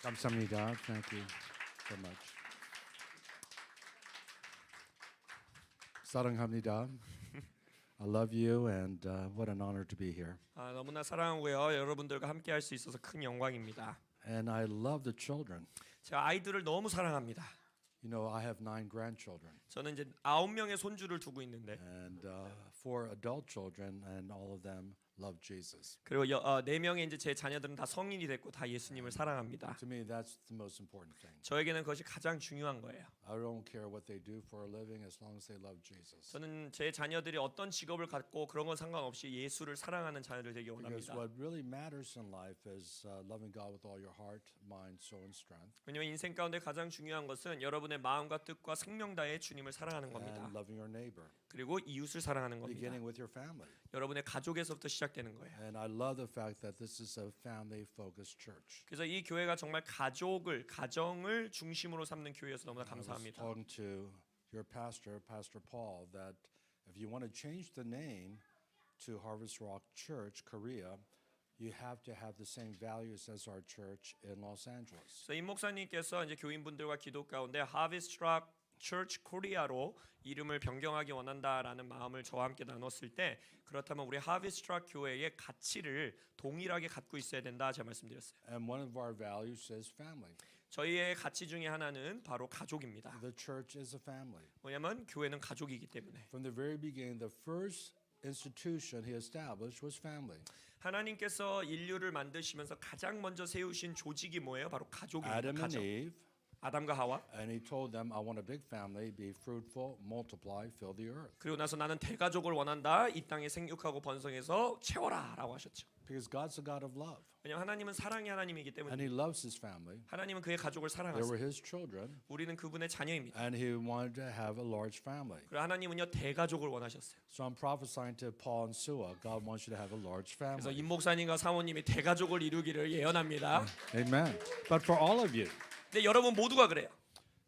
감사합니다. Thank you so much. 사랑합니다. I love you and what an honor to be here. 너무나 사랑하고요. 여러분들과 함께 할 수 있어서 큰 영광입니다. And I love the children. 제가 아이들을 너무 사랑합니다. You know, I have 9 grandchildren 저는 이제 9명의 손주를 두고 있는데 and 4 adult children and all of them love Jesus. 그리고 4명의 이제 제 자녀들은 다 성인이 됐고 다 예수님을 사랑합니다. To me, that's the most important thing. 저에게는 그것이 가장 중요한 거예요. I don't care what they do for a living as long as they love Jesus. 저는 제 자녀들이 어떤 직업을 갖고 그런 건 상관없이 예수를 사랑하는 자녀를 되기 Because 원합니다. what really matters in life is loving God with all your heart, mind, soul, and strength, 왜냐하면 인생 가운데 가장 중요한 것은 여러분의 마음과 뜻과 생명 다해 주님을 사랑하는 겁니다. and loving your neighbor, 그리고 이웃을 사랑하는 겁니다. beginning with your family. 여러분의 가족에서부터 시작되는 거예요. And I love the fact that this is a family-focused church. 그래서 이 교회가 정말 가정을 중심으로 삼는 교회여서 너무나 I was 감사합니다. talking to your pastor, Pastor Paul, that if you want to change the name to Harvest Rock Church, Korea, you have to have the same values as our church in Los Angeles. 그래서 임 목사님께서 이제 교인분들과 기도 가운데 Harvest Rock Church Korea로 이름을 변경하기 원한다라는 마음을 저와 함께 나눴을 때 그렇다면 우리 Harvest Rock 교회의 가치를 동일하게 갖고 있어야 된다 제가 말씀드렸어요. And one of our values is family. 저희의 가치 중에 하나는 바로 가족입니다. The church is a family. 왜냐하면 교회는 가족이기 때문에. From the very beginning, the first institution he established was family. 하나님께서 인류를 만드시면서 가장 먼저 세우신 조직이 뭐예요? 바로 가족입니다. Adam and 가족. Eve. 아담과 하와. And he told them, I want a big family, be fruitful, multiply, fill the earth. 그리고 나서 나는 대가족을 원한다. 이 땅에 생육하고 번성해서 채워라라고 하셨죠. Because God's a God of love. 왜냐하면 하나님은 사랑의 하나님이기 And 때문에 he loves his family. 하나님은 그의 가족을 They were 사랑하세요. his children. 우리는 그분의 자녀입니다. And he wanted to have a large family. 그리고 하나님은요 대가족을 원하셨어요. So I'm prophesying to Paul and Sua, God wants you to have a large 그래서 family. 임 목사님과 사모님이 대가족을 이루기를 예언합니다. Amen. But for all of you, 근데 여러분 모두가 그래요.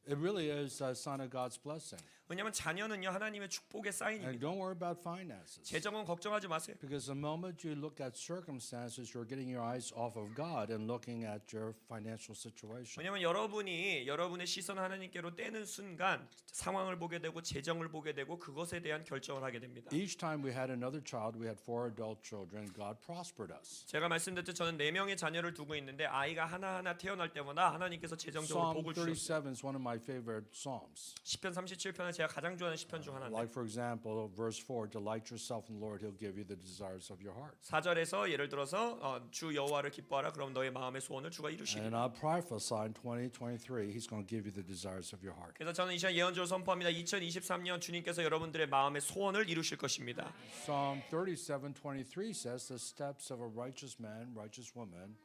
it really is a sign of God's blessing. 왜냐하면 자녀는요 하나님의 축복의 And 사인입니다. don't worry about finances. 재정은 걱정하지 마세요. Because the moment you look at circumstances, you're getting your eyes off of God and looking at your financial situation. 왜냐하면 여러분이 여러분의 시선을 하나님께로 떼는 순간 상황을 보게 되고 재정을 보게 되고 그것에 대한 결정을 하게 됩니다. Each time we had another child, we had 4 adult children, God prospered us. 제가 말씀드렸듯이 저는 4명의 자녀를 두고 있는데 아이가 하나하나 태어날 때마다 하나님께서 재정적으로 Psalm 복을 주셨어요. 37 is one of my favorite psalms. 시편 37편은 제가 가장 좋아하는 시편 중 하나인데 Like for example, verse 4, delight yourself in the Lord, he'll give you the desires of your heart. 4절에서 예를 들어서 주 여호와를 기뻐하라 그럼 너의 마음의 소원을 주가 이루시리라. And I prophesy in 2023, he's going to give you the desires of your heart. 그래서 저는 이 시간 예언적으로 선포합니다. 2023년 주님께서 여러분들의 마음의 소원을 이루실 것입니다. Psalm 37:23 says, the steps of a righteous man, righteous woman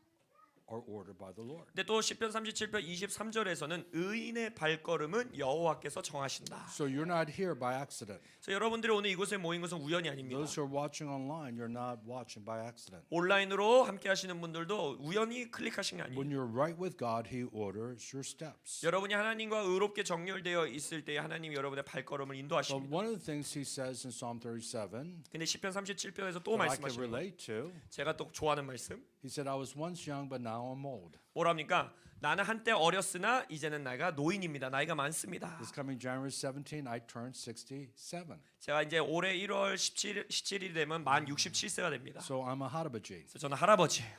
are ordered by the Lord. 근데 또 시편 37편 23절에서는 의인의 발걸음은 여호와께서 정하신다. So you're not here by accident. 그래서 여러분들이 오늘 이곳에 모인 것은 우연이 아닙니다. Those who are watching online, you're not watching by accident. 온라인으로 함께 하시는 분들도 우연히 클릭하신 게 아니에요. When you're right with God, he orders your steps. 여러분이 하나님과 의롭게 정렬되어 있을 때 하나님이 여러분의 발걸음을 So 인도하십니다. one of the things he says in Psalm 37 근데 시편 37편에서 또 that I can 말씀하시는 거 relate to, 제가 또 좋아하는 말씀 he said, I was once young, but now I'm old. 뭐랍니까? 나는 한때 어렸으나 이제는 나이가 노인입니다. 나이가 많습니다. This coming January 17, I turned 67. 제가 이제 올해 1월 17일이 되면 만 67세가 됩니다. So I'm a 할아버지. 그래서 저는 할아버지예요.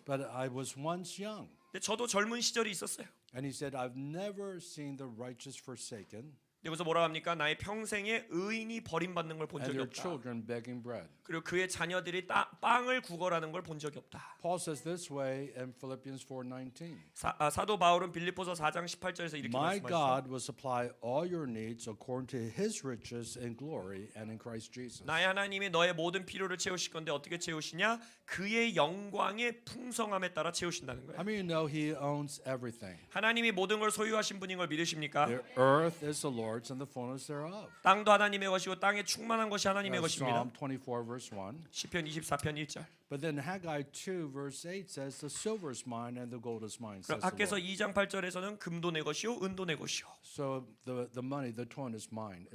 But I was once young. 근데 저도 젊은 시절이 있었어요. And he said, I've never seen the righteous forsaken 여기서 뭐라 합니까? 나의 평생에 의인이 버림받는 걸 본 and 적이 their 없다. children begging bread. 그리고 그의 자녀들이 빵을 구걸하는 걸 본 적이 없다. Paul says this way in Philippians 4:19. 사도 바울은 빌립보서 4장 18절에서 이렇게 My 말씀하시죠. God will supply all your needs according to his riches in glory and in Christ Jesus. 나의 하나님이 너의 모든 필요를 채우실 건데 어떻게 채우시냐? 그의 영광의 풍성함에 따라 채우신다는 거예요. How many of you know he owns everything? 하나님이 모든 걸 소유하신 분인 걸 믿으십니까? The earth is the Lord's and the fullness thereof. 땅도 하나님의 것이고 땅에 충만한 것이 하나님의 것입니다. Psalm 24 verse 1. 시편 24편 1절. But then Haggai 2 verse 8 says the silver is mine and the gold is mine. Says the 학개서 Lord. 2장 8절에서는 금도 내 것이요 은도 내 것이요. So the money, the coin is mine,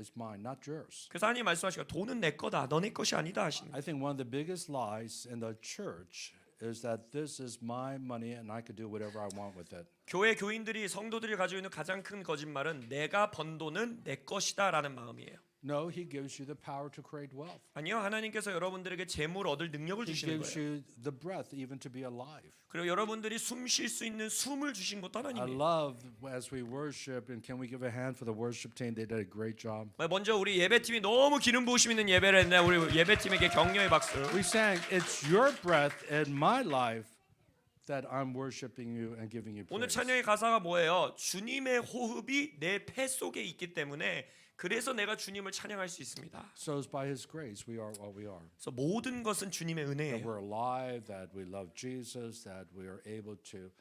not yours. 그래서 하나님 말씀하시고 돈은 내 거다. 너 내 것이 아니다 하시는 거예요. I think one of the biggest lies in the church is that this is my money and I could do whatever I want with it. 교회 교인들이 성도들이 가지고 있는 가장 큰 거짓말은 내가 번 돈은 내 것이다라는 마음이에요. No, he gives you the power to create wealth. 아니요, 하나님께서 여러분들에게 재물 얻을 능력을 He 주시는 gives 거예요. you the breath even to be alive. 그리고 여러분들이 숨 쉴 수 있는 숨을 주신 것도 I 하나님이에요. love as we worship, and can we give a hand for the worship team? They did a great job. 먼저 우리 예배팀이 너무 기름 부으심 있는 예배를 했는데 우리 예배팀에게 격려의 박수. We sang, "It's your breath in my life that I'm worshiping you and giving you 오늘 praise." 찬양의 가사가 뭐예요? 주님의 호흡이 내 폐 속에 있기 때문에 그래서 내가 주님을 찬양할 수 있습니다. So it's by His grace we are what we are. 그래서 모든 것은 주님의 That 은혜예요. we're alive, that we love Jesus, that we are able to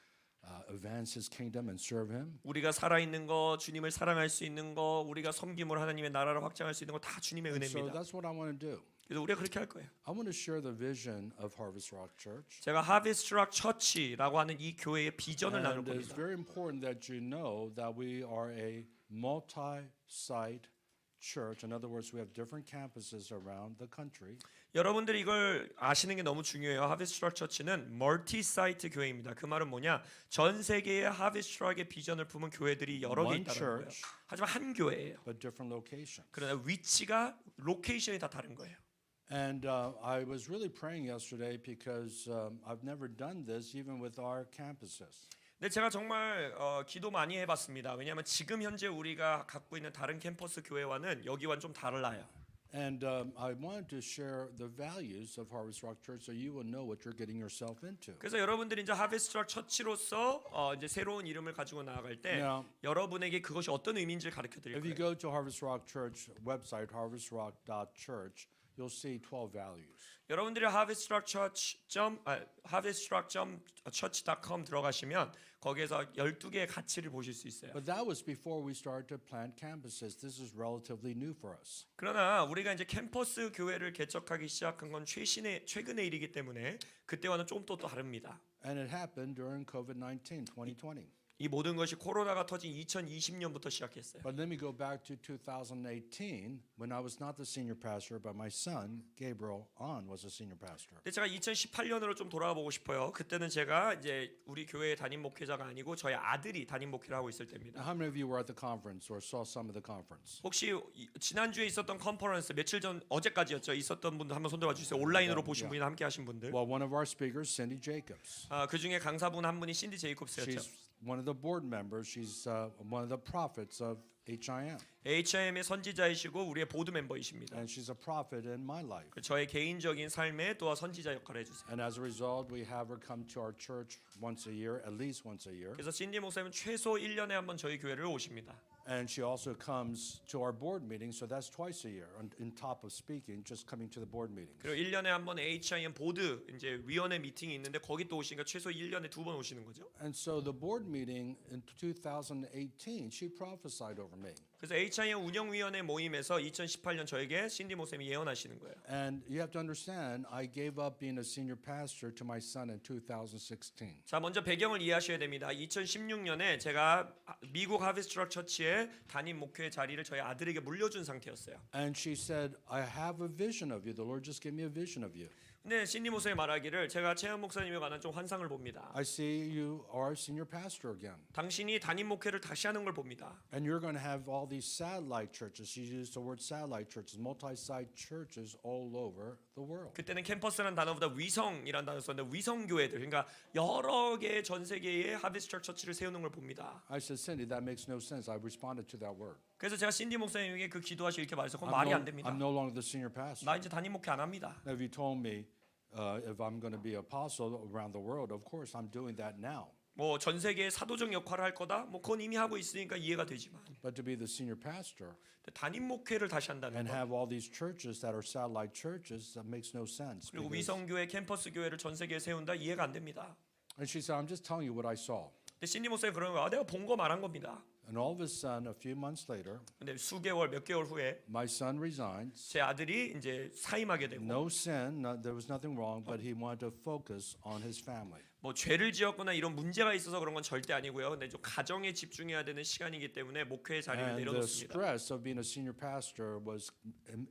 advance His kingdom and serve Him. 우리가 살아 있는 거, 주님을 사랑할 수 있는 거, 우리가 섬김으로 하나님의 나라를 확장할 수 있는 거 다 주님의 So 은혜입니다. that's what I want to do. 그래서 우리가 그렇게 할 거예요. I want to share the vision of Harvest Rock Church. 제가 하비스트 락 처치라고 하는 이 교회의 비전을 나눌 And it's 겁니다. very important that you know that we are a multi-site church. In other words, we have different campuses around the country. 여러분들이 이걸 아시는 게 너무 중요해요. 하비스트 락 처치는 멀티 사이트 교회입니다. 그 말은 뭐냐? 전 세계의 하비스트 락의 비전을 품은 교회들이 여러 개 One 있다는 거예요. church, 하지만 한 교회예요. but different locations. 그러나 위치가 로케이션이 다 다른 거예요. And I was really praying yesterday because I've never done this even with our campuses. 근데 제가 정말 기도 많이 해봤습니다. 왜냐하면 지금 현재 우리가 갖고 있는 다른 캠퍼스 교회와는 여기와는 좀 달라요. And I wanted to share the values of Harvest Rock Church so you will know what you're getting yourself into. 그래서 여러분들이 이제 하비스트 락 처치로서 이제 새로운 이름을 가지고 나아갈 때 Now, 여러분에게 그것이 어떤 의미인지를 가르쳐 드릴 if you 거예요. go to Harvest Rock Church website, harvestrock.church, you'll see 12 values. 여러분들이 harvestrock.church.com 들어가시면 거기에서 12개의 가치를 보실 수 있어요. But that was before we started to plant campuses. This is relatively new for us. 그러나 우리가 이제 캠퍼스 교회를 개척하기 시작한 건 최근의 일이기 때문에 그때와는 좀 또 다릅니다. And it happened during COVID-19, 2020. 이 모든 것이 코로나가 터진 2020년부터 시작했어요. But let me go back to 2018 when I was not the senior pastor, but my son, Gabriel On, was a senior pastor. 근데 제가 2018년으로 좀 돌아가 보고 싶어요. 그때는 제가 이제 우리 교회의 담임 목회자가 아니고 저희 아들이 담임 목회를 하고 있을 때입니다. Now, how many of you were at the conference or saw some of the conference? 혹시 지난주에 있었던 컨퍼런스 며칠 전 어제까지였죠. 있었던 분들 한번 손 들어 주세요. 온라인으로 보신 분이나 함께 하신 분들. Well, one of our speakers, Cindy Jacobs. 그 중에 강사분 한 분이 신디 제이콥스였죠. She's one of the board members. She's one of the prophets of HIM. HIM의 선지자이시고 우리의 보드 멤버이십니다. And she's a prophet in my life. 저의 개인적인 삶에 또한 선지자 역할을 해주세요. And as a result, we have her come to our church once a year, at least once a year. 그래서 신디 목사님은 최소 1년에 한 번 저희 교회를 오십니다. And she also comes to our board meetings, so that's twice a year. On top of speaking, just coming to the board meetings. 그리고 1년에 한 번 HIM 보드 이제 위원회 미팅이 있는데 거기 또 오시니까 최소 1년에 2번 오시는 거죠. And so the board meeting in 2018, she prophesied over me. 그래서 HIM 운영위원회 모임에서 2018년 저에게 신디 목사님이 예언하시는 거예요. And you have to understand, I gave up being a senior pastor to my son in 2016. 자, 먼저 배경을 이해하셔야 됩니다. 2016년에 제가 미국 하비스트 락 처치의 담임 목회 자리를 저희 아들에게 물려준 상태였어요. And she said, I have a vision of you. The Lord just gave me a vision of you. 근데 신디 목사님 말하기를 제가 최현 목사님에 관한 좀 환상을 봅니다. I see you are senior pastor again. 당신이 담임 목회를 다시 하는 걸 봅니다. And you're going to have all these satellite churches. She used the word satellite churches, multi-site churches all over the world. 그때는 캠퍼스라는 단어보다 위성이라는 단어를 썼는데 위성 교회들, 그러니까 여러 개의 전 세계의 하비스트 처치를 세우는 걸 봅니다. I said, Cindy, that makes no sense. I responded to that word. 그래서 제가 신디 목사님에게 그 기도하시 이렇게 말해서 그건 말이 안 됩니다. I'm no longer the senior pastor. 나 이제 담임 목회 안 합니다. Now, if you told me if I'm going to be apostle around the world, of course I'm doing that now. 뭐 전 세계의 사도적 역할을 할 거다. 뭐 그건 이미 하고 있으니까 이해가 되지만 But to be the senior pastor 담임 목회를 다시 한다는 and 거. have all these churches that are satellite churches, that makes no sense. 그리고 because- 위성 교회, 캠퍼스 교회를 전 세계에 세운다. 이해가 안 됩니다. And she said, I'm just telling you what I saw. 근데 신디 목사님 그러는 거야. 내가 본 거 말한 겁니다. And all of a sudden, a few months later, 근데 수개월, 몇 개월 후에 my son resigns. 제 아들이 이제 사임하게 되고 No sin, there was nothing wrong, but he wanted to focus on his family. 뭐 죄를 지었거나 이런 문제가 있어서 그런 건 절대 아니고요. 근데 좀 가정에 집중해야 되는 시간이기 때문에 목회의 자리를 And the 내려놓습니다. stress of being a senior pastor was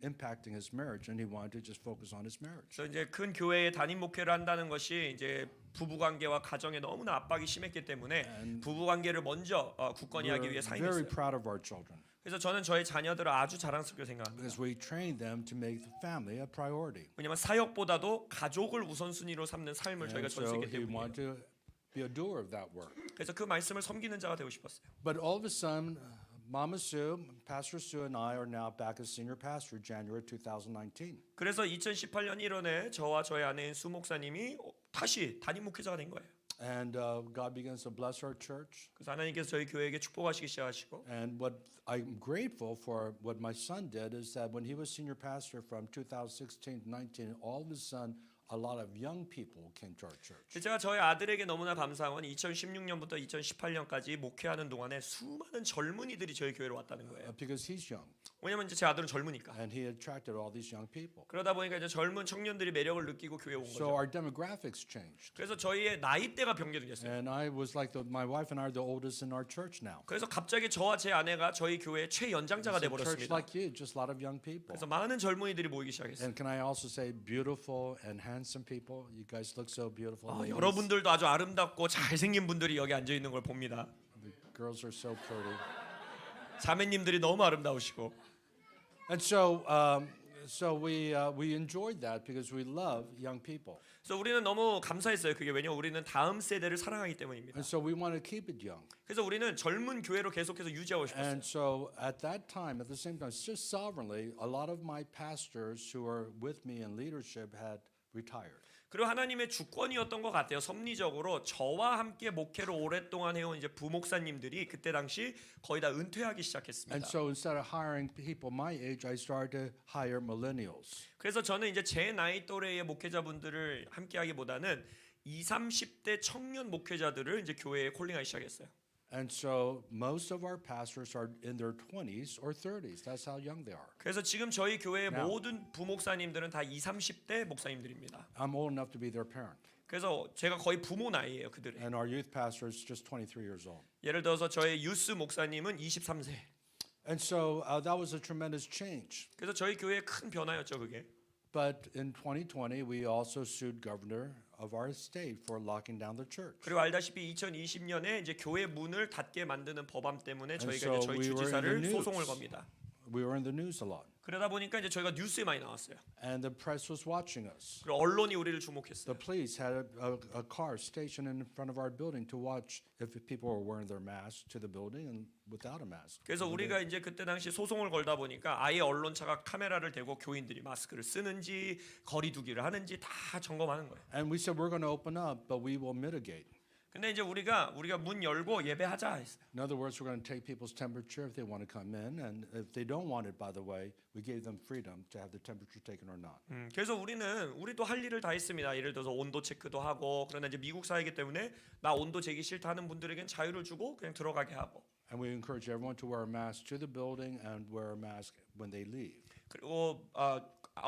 impacting his marriage, and he wanted to just focus on his marriage. 그래서 이제 큰 교회에 담임 목회를 한다는 것이 이제 부부 관계와 가정에 너무나 압박이 심했기 때문에 부부 관계를 먼저 굳건히 하기 We're 위해 very 사임했어요. proud of our children 그래서 저는 저희 자녀들을 아주 자랑스럽게 생각합니다. because we trained them to make the family a priority. 왜냐하면 사역보다도 가족을 우선순위로 삼는 삶을 저희가 And so 전수했기 he 때문이에요. wanted to be a doer of that work. 그래서 그 말씀을 섬기는 자가 되고 싶었어요. But all of a sudden, Mama Sue, Pastor Sue, and I are now back as senior pastor January 2019. 그래서 2018년 1월에 저와 저희 아내인 수 목사님이 다시 담임 목회자가 된 거예요. And God begins to bless our church. 그래서 하나님께서 저희 교회에게 축복하시기 시작하시고 And what I'm grateful for what my son did is that when he was senior pastor from 2016 to 19, all of a sudden a lot of young people came to our church. 제가 저희 아들에게 너무나 감사한 건 2016년부터 2018년까지 목회하는 동안에 수많은 젊은이들이 저희 교회로 왔다는 거예요. Because he's young 왜냐면 이제 제 아들은 젊으니까. and he attracted all these young people. 그러다 보니까 이제 젊은 청년들이 매력을 느끼고 교회에 온 So 거죠. our demographics changed. 그래서 저희의 나이대가 변경이 됐어요. And I was like my wife and I are the oldest in our church now. 그래서 갑자기 저와 제 아내가 저희 교회의 최연장자가 It's 돼 a church 버렸습니다. like you, just a lot of young people. 그래서 많은 젊은이들이 모이기 시작했어요. And can I also say beautiful and handsome people? You guys look so beautiful. ladies. 여러분들도 아주 아름답고 잘생긴 분들이 여기 앉아 있는 걸 봅니다. The girls are so pretty. 자매님들이 너무 아름다우시고. And so we enjoyed that because we love young people. 그래서 우리는 너무 감사했어요. 그게 왜냐면 우리는 다음 세대를 사랑하기 때문입니다. And so we want to keep it young. 그래서 우리는 젊은 교회로 계속해서 유지하고 싶었어요. And so at that time, at the same time, just sovereignly, a lot of my pastors who are with me in leadership had retired. 그리고 하나님의 주권이었던 것 같아요. 섭리적으로 저와 함께 목회를 오랫동안 해온 이제 부목사님들이 그때 당시 거의 다 은퇴하기 시작했습니다. And so instead of hiring people my age, I started to hire millennials. 그래서 저는 이제 제 나이 또래의 목회자분들을 함께하기보다는 20, 30대 청년 목회자들을 이제 교회에 콜링하기 시작했어요. And so most of our pastors are in their 20s or 30s. That's how young they are. 그래서 지금 저희 교회의 Now- 모든 부목사님들은 다 20, 30대 목사님들입니다. I'm old enough to be their parent. 그래서 제가 거의 부모 나이예요, 그들의. And our youth pastor is just 23 years old. 예를 들어서 저의 유스 목사님은 23세. And so that was a tremendous change. 그래서 저희 교회의 큰 변화였죠, 그게. But in 2020, we also sued governor of our state for locking down the church. 그리고 알다시피 2020년에 이제 교회 문을 닫게 만드는 법안 때문에 저희가 so 이제 저희 we were in 주지사를 the news. 소송을 겁니다. We were in the news a lot. 그러다 보니까 이제 저희가 뉴스에 많이 나왔어요. And the press was watching us. 그리고 언론이 우리를 The 주목했어요. police had a car stationed in front of our building to watch if people were wearing their masks to the building and without a mask. 그래서 우리가 이제 그때 당시 소송을 걸다 보니까 아예 언론차가 카메라를 대고 교인들이 마스크를 쓰는지 거리두기를 하는지 다 점검하는 거예요. And we said we're going to open up, but we will mitigate. 근데 이제 우리가 문 열고 예배하자 했어요. In other words, we're going to take people's temperature if they want to come in, and if they don't want it, by the way, we gave them freedom to have the temperature taken or not. 그래서 우리도 할 일을 다 했습니다. 예를 들어서 온도 체크도 하고 그러나 이제 미국 사회이기 때문에 나 온도 재기 싫다 하는 분들에겐 자유를 주고 그냥 들어가게 하고 And we encourage everyone to wear a mask to the building and wear a mask when they leave. 그리고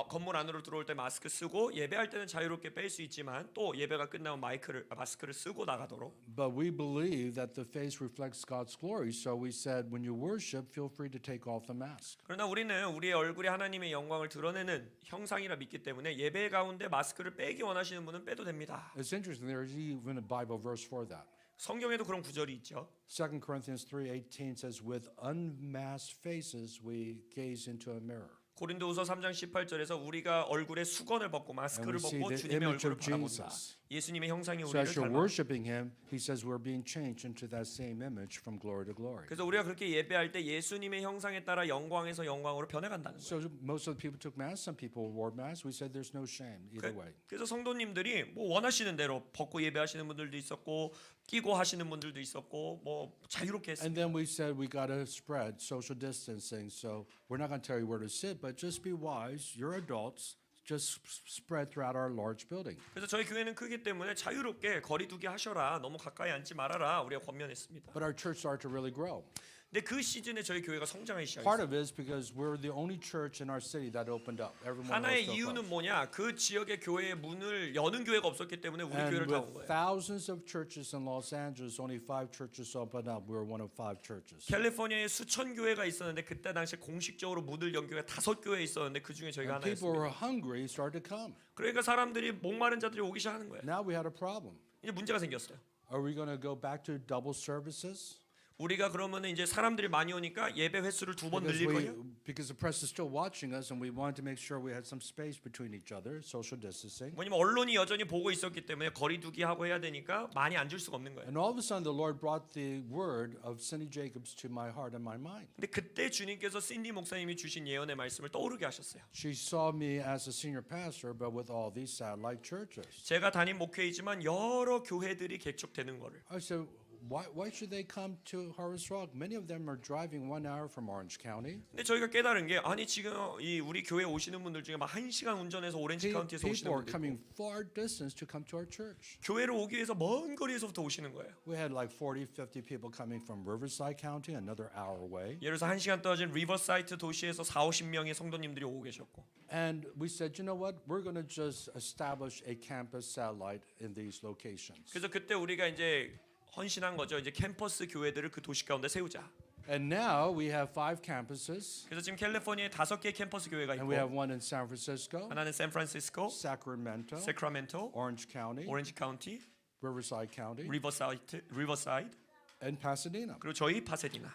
건물 안으로 들어올 때 마스크 쓰고 예배할 때는 자유롭게 뺄 수 있지만 또 예배가 끝나면 마스크를 쓰고 나가도록. But we believe that the face reflects God's glory, so we said when you worship, feel free to take off the mask. 그러나 우리는 우리의 얼굴이 하나님의 영광을 드러내는 형상이라 믿기 때문에 예배 가운데 마스크를 빼기 원하시는 분은 빼도 됩니다. It's interesting, there's even a Bible verse for that. 성경에도 그런 구절이 있죠. 2 Corinthians 3:18 says, with unmasked faces we gaze into a mirror. 고린도후서 3장 18절에서 우리가 얼굴에 수건을 벗고 마스크를 And we see 벗고 the 주님의 image 얼굴을 of 바라본다. Jesus. 예수님의 형상이 So 우리를 as you're 닮아. worshiping him, he says we're being changed into that same image from glory to glory. 그래서 우리가 그렇게 예배할 때 예수님의 형상에 따라 영광에서 영광으로 변해간다는 거예요. So most of the people took masks. Some people wore masks. We said there's no shame either way. 그래서 성도님들이 뭐 원하시는 대로 벗고 예배하시는 분들도 있었고 끼고 하시는 분들도 있었고 뭐 자유롭게 했습니다. And then we said we got to spread social distancing. So we're not going to tell you where to sit, but just be wise. You're adults. Just spread throughout our large building. 그래서 저희 교회는 크기 때문에 자유롭게 거리두기 하셔라. 너무 가까이 앉지 말아라. 우리가 권면했습니다. But our church started to really grow. 근데 그 시즌에 저희 교회가 성장하기 Part 시작했어요. of it is because we're the only church in our city that opened up. Everyone else 하나의 still 이유는 closed. 뭐냐? 그 지역의 교회의 문을 여는 교회가 없었기 때문에 우리 And 교회를 다 온 with 거예요. thousands of churches in Los Angeles, only 5 churches opened up. We were one of 5 churches. 캘리포니아에 수천 교회가 있었는데 그때 당시 공식적으로 문을 연 교회가 5교회 있었는데 그 중에 저희가 And people were 하나였습니다. hungry, started to come. 그러니까 사람들이 목마른 자들이 오기 시작하는 거예요. Now we had a problem. 이제 문제가 생겼어요. Are we going to go back to double services? 우리가 그러면은 이제 사람들이 많이 오니까 예배 횟수를 2번 늘릴 거냐? Because the press is still watching us, and we wanted to make sure we had some space between each other, social distancing. 뭐냐면 언론이 여전히 보고 있었기 때문에 거리두기 하고 해야 되니까 많이 앉을 수가 없는 거예요. And all of a sudden, the Lord brought the word of Cindy Jacobs to my heart and my mind. 근데 그때 주님께서 신디 목사님이 주신 예언의 말씀을 떠오르게 하셨어요. She saw me as a senior pastor, but with all these satellite churches. 제가 담임 목회이지만 여러 교회들이 개척되는 거를. I said, why should they come to Harvest Rock? Many of them are driving 1 hour from Orange County. 근데 저희가 깨달은 게 아니 지금 이 우리 교회 오시는 분들 중에 막 1시간 운전해서 오렌지 카운티에서 오시는 People are 분들 coming 있고 far distance to come to our church. 교회를 오기 위해서 먼 거리에서부터 오시는 거예요. We had like 40, 50 people coming from Riverside County, another hour away. 예를 들어서 1시간 떨어진 리버사이트 도시에서 40-50명의 성도님들이 오고 계셨고 And we said, you know what? We're going to just establish a campus satellite in these locations. 그래서 그때 우리가 이제 헌신한 거죠. 이제 캠퍼스 교회들을 그 도시 가운데 세우자. And now we have 5 campuses, 그래서 지금 캘리포니아에 5개의 캠퍼스 교회가 and we have 있고 one in San Francisco, 하나는 샌프란시스코, Sacramento, 세크라멘토, Orange County, 오렌지 카운티, Riverside County, 리버사이드, and Pasadena. 그리고 저희 파세디나.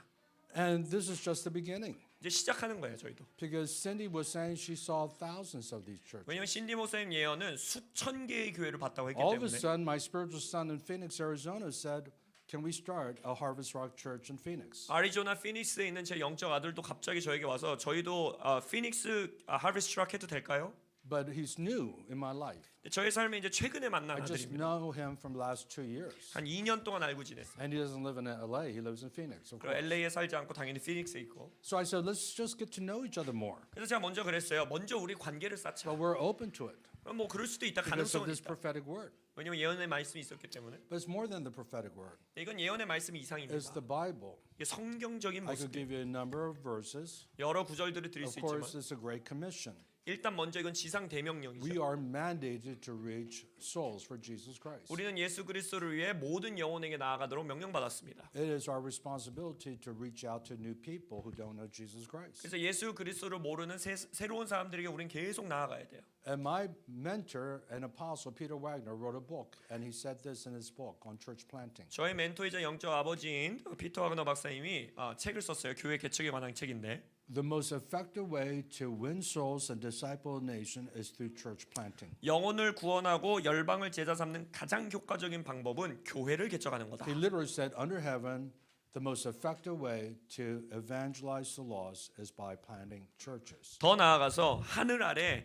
And this is just the beginning. 이제 시작하는 거예요, 저희도. Because Cindy was saying she saw thousands of these churches. 왜냐면 신디 목사님 예언은 수천 개의 교회를 봤다고 했기 All of a 때문에 sudden, my spiritual son in Phoenix, Arizona said, can we start a Harvest Rock church in Phoenix? 아리조나 피닉스에 있는 제 영적 아들도 갑자기 저에게 와서 저희도 피닉스 하베스트 트럭 해도 될까요? But he's new in my life. 저의 삶에 이제 최근에 만난 I just 아들입니다. know him from the last 2 years. 한 2년 동안 알고 지냈어요. And he doesn't live in LA, he lives in Phoenix. Of 그리고 course. LA에 살지 않고 당연히 피닉스에 있고. So I said, let's just get to know each other more. 그래서 제가 먼저 그랬어요. 먼저 우리 관계를 쌓자. But we're open to it 그럼 뭐 그럴 수도 있다. because of 가능성은 this 있다. prophetic word. 왜냐면 예언의 말씀이 있었기 때문에. But it's more than the prophetic word. 이건 예언의 말씀이 It's 이상입니다. the Bible. 이게 성경적인 I could 모습. give you a number of verses. 여러 구절들을 드릴 Of 수 있지만 course, it's a great commission. 일단 먼저 이건 지상 We 대명령이죠. are mandated to reach souls for Jesus Christ. 우리는 예수 그리스도를 위해 모든 영혼에게 나아가도록 명령받았습니다. It is our responsibility to reach out to new people who don't know Jesus Christ. 그래서 예수 그리스도를 모르는 새로운 사람들에게 우리는 계속 나아가야 돼요. And my mentor and apostle, Peter Wagner, wrote a book, and he said this in his book on church planting. 저의 멘토이자 영적 아버지인 피터 와그너 박사님이 책을 썼어요. 교회 개척에 관한 책인데 The most effective way to win souls and disciple a nation is through church planting. 영혼을 구원하고 열방을 제자 삼는 가장 효과적인 방법은 교회를 개척하는 거다. He literally said, under heaven, the most effective way to evangelize the lost is by planting churches. 더 나아가서 하늘 아래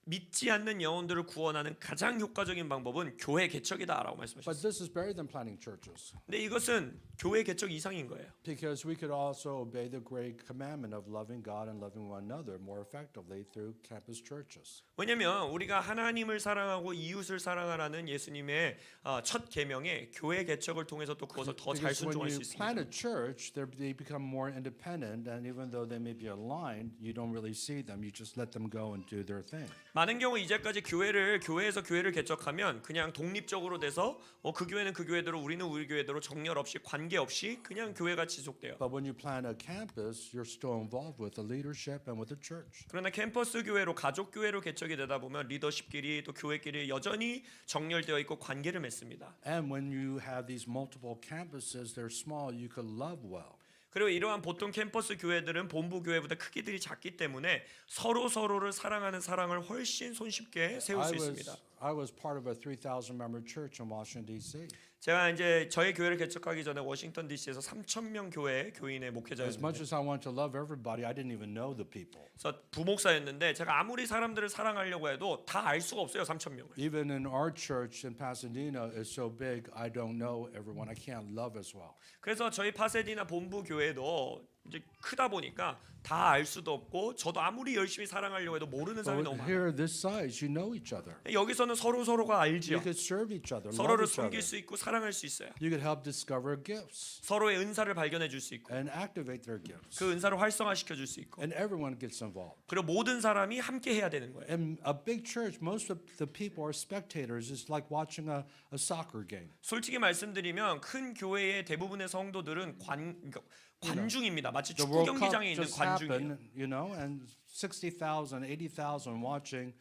믿지 않는 영혼들을 구원하는 가장 효과적인 방법은 교회 개척이다라고 But 말씀하셨어요. this is better than planting churches 근데 이것은 교회 개척 이상인 거예요. because we could also obey the great commandment of loving God and loving one another more effectively through campus churches. 왜냐면 우리가 하나님을 사랑하고 이웃을 사랑하라는 예수님의 첫 계명에 교회 개척을 통해서 또 그것을 더 잘 Because when 순종할 you 수 plant 있습니다. a church, they become more independent, and even though they may be aligned, you don't really see them. You just let them go and do their thing. 많은 경우 이제까지 교회에서 교회를 개척하면 그냥 독립적으로 돼서 그 교회는 그 교회대로 우리는 우리 교회대로 정렬 없이 관계 없이 그냥 교회가 지속돼요. But when you plant a campus, you're still involved with the leadership and with the church. 그러나 캠퍼스 교회로 가족 교회로 개척이 되다 보면 리더십끼리 또 교회끼리 여전히 정렬되어 있고 관계를 맺습니다. And when you have these multiple campuses, they're small, you could love well. 그리고 이러한 보통 캠퍼스 교회들은 본부 교회보다 크기들이 작기 때문에 서로를 사랑하는 사랑을 훨씬 손쉽게 세울 수 있습니다. I was part of a 3,000 member church in Washington D.C. 제가 이제 저희 교회를 개척하기 전에 워싱턴 DC에서 3,000명 교회 교인의 As much 목회자였는데 as I wanted to love everybody, I didn't even know the people. 그래서 부목사였는데 제가 아무리 사람들을 사랑하려고 해도 다 알 수가 없어요. 3,000명을. Even in our church in Pasadena is so big, I don't know everyone. I can't love as well. 그래서 저희 파세디나 본부 교회도 이제 크다 보니까 다 알 수도 없고 저도 아무리 열심히 사랑하려고 해도 모르는 사람이 너무 But 많아요. here, this size, you know each other. 여기서는 서로가 You 알지요. could serve each other, love 서로를 each other. 섬길 수 있고 사랑할 수 있어요. You could help discover gifts 서로의 은사를 발견해 줄 수 있고 and activate their gifts. 그 은사를 활성화시켜 줄 수 있고 And everyone gets involved. 그리고 모든 사람이 함께 해야 되는 거예요. In a big church, most of the people are spectators. It's like watching a soccer game. 솔직히 말씀드리면 큰 교회의 대부분의 성도들은 그러니까 관중입니다. 마치 The 축구 World Cup 경기장에 있는 just 관중이에요. happened, you know, and 60,000, 80,000 watching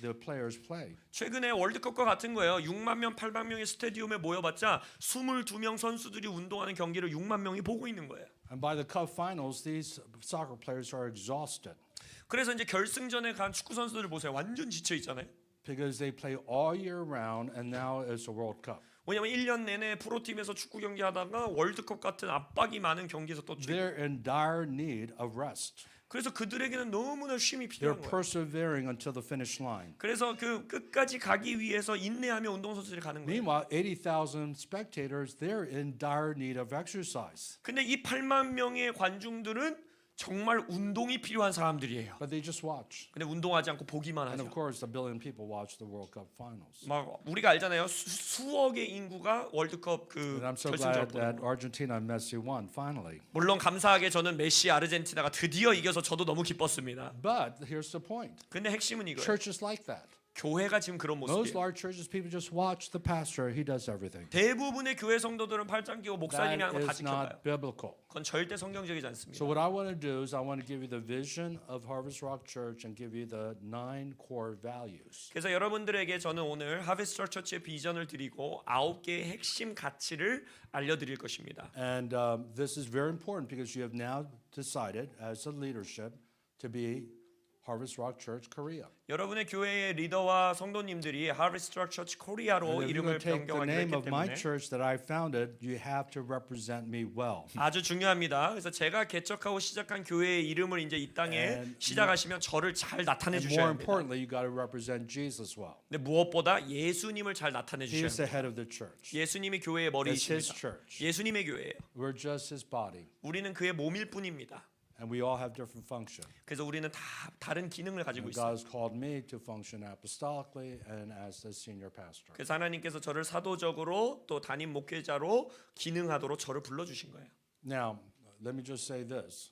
the players play. 최근에 월드컵과 같은 거예요. 6만 명, 8만 명의 스타디움에 모여봤자 22명 선수들이 운동하는 경기를 6만 명이 보고 있는 거예요. And by the Cup finals, these soccer players are exhausted 그래서 이제 결승전에 간 축구 선수들을 보세요. 완전 지쳐 있잖아요. because they play all year round, and now it's a World Cup. 왜냐면 1년 내내 프로팀에서 축구 경기하다가 월드컵 같은 압박이 많은 경기에서 또 They're in dire need of rest. 그래서 그들에게는 너무나 쉼이 They're 필요한 거예요. persevering until the finish line. 그래서 그 끝까지 가기 위해서 인내하며 운동선수들이 가는 거예요. Meanwhile, 80,000 spectators, they're in dire need of exercise. 근데 이 8만 명의 관중들은 정말 운동이 필요한 사람들이에요. But they just watch. 근데 운동하지 않고 보기만 And of 하죠. course, a billion people watch the World Cup finals. 막 우리가 알잖아요. 수억의 인구가 월드컵 그 And I'm so 결승전 glad 보는 that 거. Argentina and Messi won finally. 물론 감사하게 저는 메시 아르헨티나가 드디어 이겨서 저도 너무 기뻤습니다. But here's the point. 근데 핵심은 이거예요. Churches like that. 교회가 지금 그런 Most 모습이에요. large churches, people just watch the pastor. He does everything. 대부분의 교회 성도들은 팔짱 끼고 목사님이 That 하는 거 다 is 지켜봐요. not biblical. 그건 절대 성경적이지 않습니다. So what I want to do is I want to give you the vision of Harvest Rock Church and give you the 9 core values. 그래서 여러분들에게 저는 오늘 하베스트 처치의 비전을 드리고 9개의 핵심 가치를 알려드릴 것입니다. And this is very important because you have now decided as a leadership to be Harvest Rock Church Korea. 여러분의 교회의 리더와 성도님들이 하베스트 처치 코리아로 And if you're 이름을 going to take the 변경하기로 name 했기 of my 때문에 church that I founded, you have to represent me well. 아주 중요합니다. 그래서 제가 개척하고 시작한 교회의 이름을 이제 이 땅에 And 시작하시면 저를 잘 나타내 And 주셔야 more 합니다. importantly, you got to represent Jesus well. 근데 무엇보다 예수님을 잘 나타내 He 주셔야 is the 합니다. head of the church. 예수님이 교회의 It's His 머리이십니다. church. 예수님의 교회예요. We're just His body. 우리는 그의 몸일 뿐입니다. And we all have different function. 그래서 우리는 다 다른 기능을 가지고 And 있어요. God has called me to function apostolically and as the senior pastor. 그래서 하나님께서 저를 사도적으로 또 담임 목회자로 기능하도록 저를 불러주신 거예요. Now, let me just say this.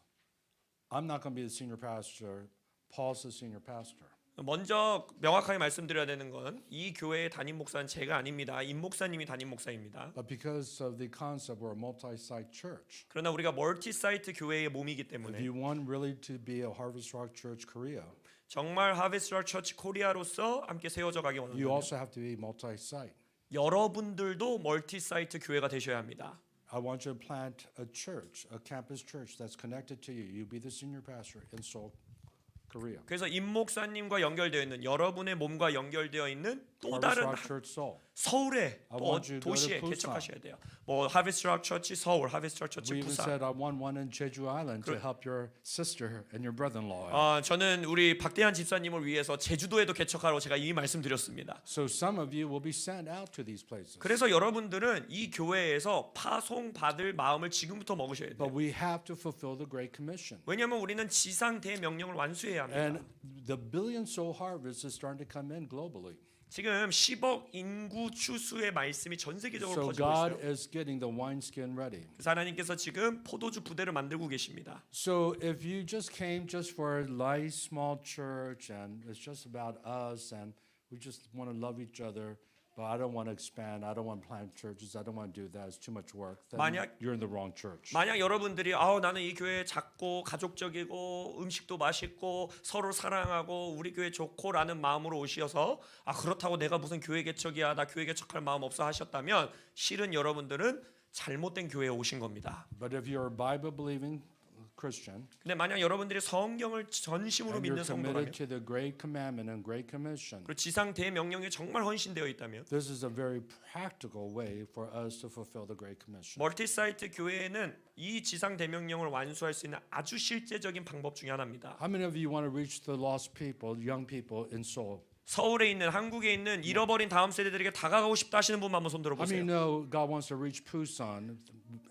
I'm not going to be the senior pastor. Paul's the senior pastor. 먼저 명확하게 말씀드려야 되는 건 이 교회의 담임 목사는 제가 아닙니다. 임 목사님이 담임 목사입니다. But because of the concept, we're a multi-site church. 그러나 우리가 멀티 사이트 교회의 몸이기 If 때문에 you want really to be a Harvest Rock Church Korea, 정말 하베스트 처치 코리아로서 함께 세워져 가기 you 원합니다. also have to be multi-site. 여러분들도 멀티 사이트 교회가 되셔야 합니다. I want you to plant a church, a campus church that's connected to you. You be the senior pastor in Seoul, Korea. 그래서 임 목사님과 연결되어 있는 여러분의 몸과 연결되어 있는 또 Harvest 다른 Rock Church Seoul. 서울에 I 또 want you to go 도시에 to Busan. 개척하셔야 돼요. 뭐 하베스트 락 처치 서울, 하베스트 락 처치 We even 부산. said I want one in Jeju Island to help your sister and your brother-in-law. 저는 우리 박대한 집사님을 위해서 제주도에도 개척하라고 제가 이미 말씀드렸습니다. So some of you will be sent out to these places. 그래서 여러분들은 이 교회에서 파송 받을 마음을 지금부터 먹으셔야 돼요. But we have to fulfill the Great Commission. 왜냐하면 우리는 지상 대명령을 완수해야 합니다. And the billion soul harvest is starting to come in globally. 지금 10억 인구 추수의 말씀이 전 세계적으로 So 퍼지고 God 있어요. is getting the wineskin ready. 그래서 하나님께서 지금 포도주 부대를 만들고 계십니다. So if you just came just for a nice small church and it's just about us and we just want to love each other, but I don't want to expand, I don't want to plant churches, I don't want to do that, it's too much work, then 만약- you're in the wrong church. 만약 여러분들이 나는 이 교회 작고 가족적이고 음식도 맛있고 서로 사랑하고 우리 교회 좋고라는 마음으로 오셔서 그렇다고 내가 무슨 교회 개척이야 나 교회 개척할 마음 없어 하셨다면 실은 여러분들은 잘못된 교회에 오신 겁니다. But if you're a Bible-believing Christian 근데 만약 여러분들이 성경을 전심으로 and 믿는 you're 성도라면 committed to the Great Commandment and Great Commission, 그리고 지상 대명령에 정말 헌신되어 있다면 this is a very practical way for us to fulfill the Great Commission. 멀티사이트 교회에는 이 지상 대명령을 완수할 수 있는 아주 실제적인 방법 중에 하나입니다. How many of you want to reach the lost people, young people in Seoul? 서울에 있는 한국에 있는 잃어버린 다음 세대들에게 다가가고 싶다 하시는 분만 한번 손 How many 들어보세요. know God wants to reach Busan,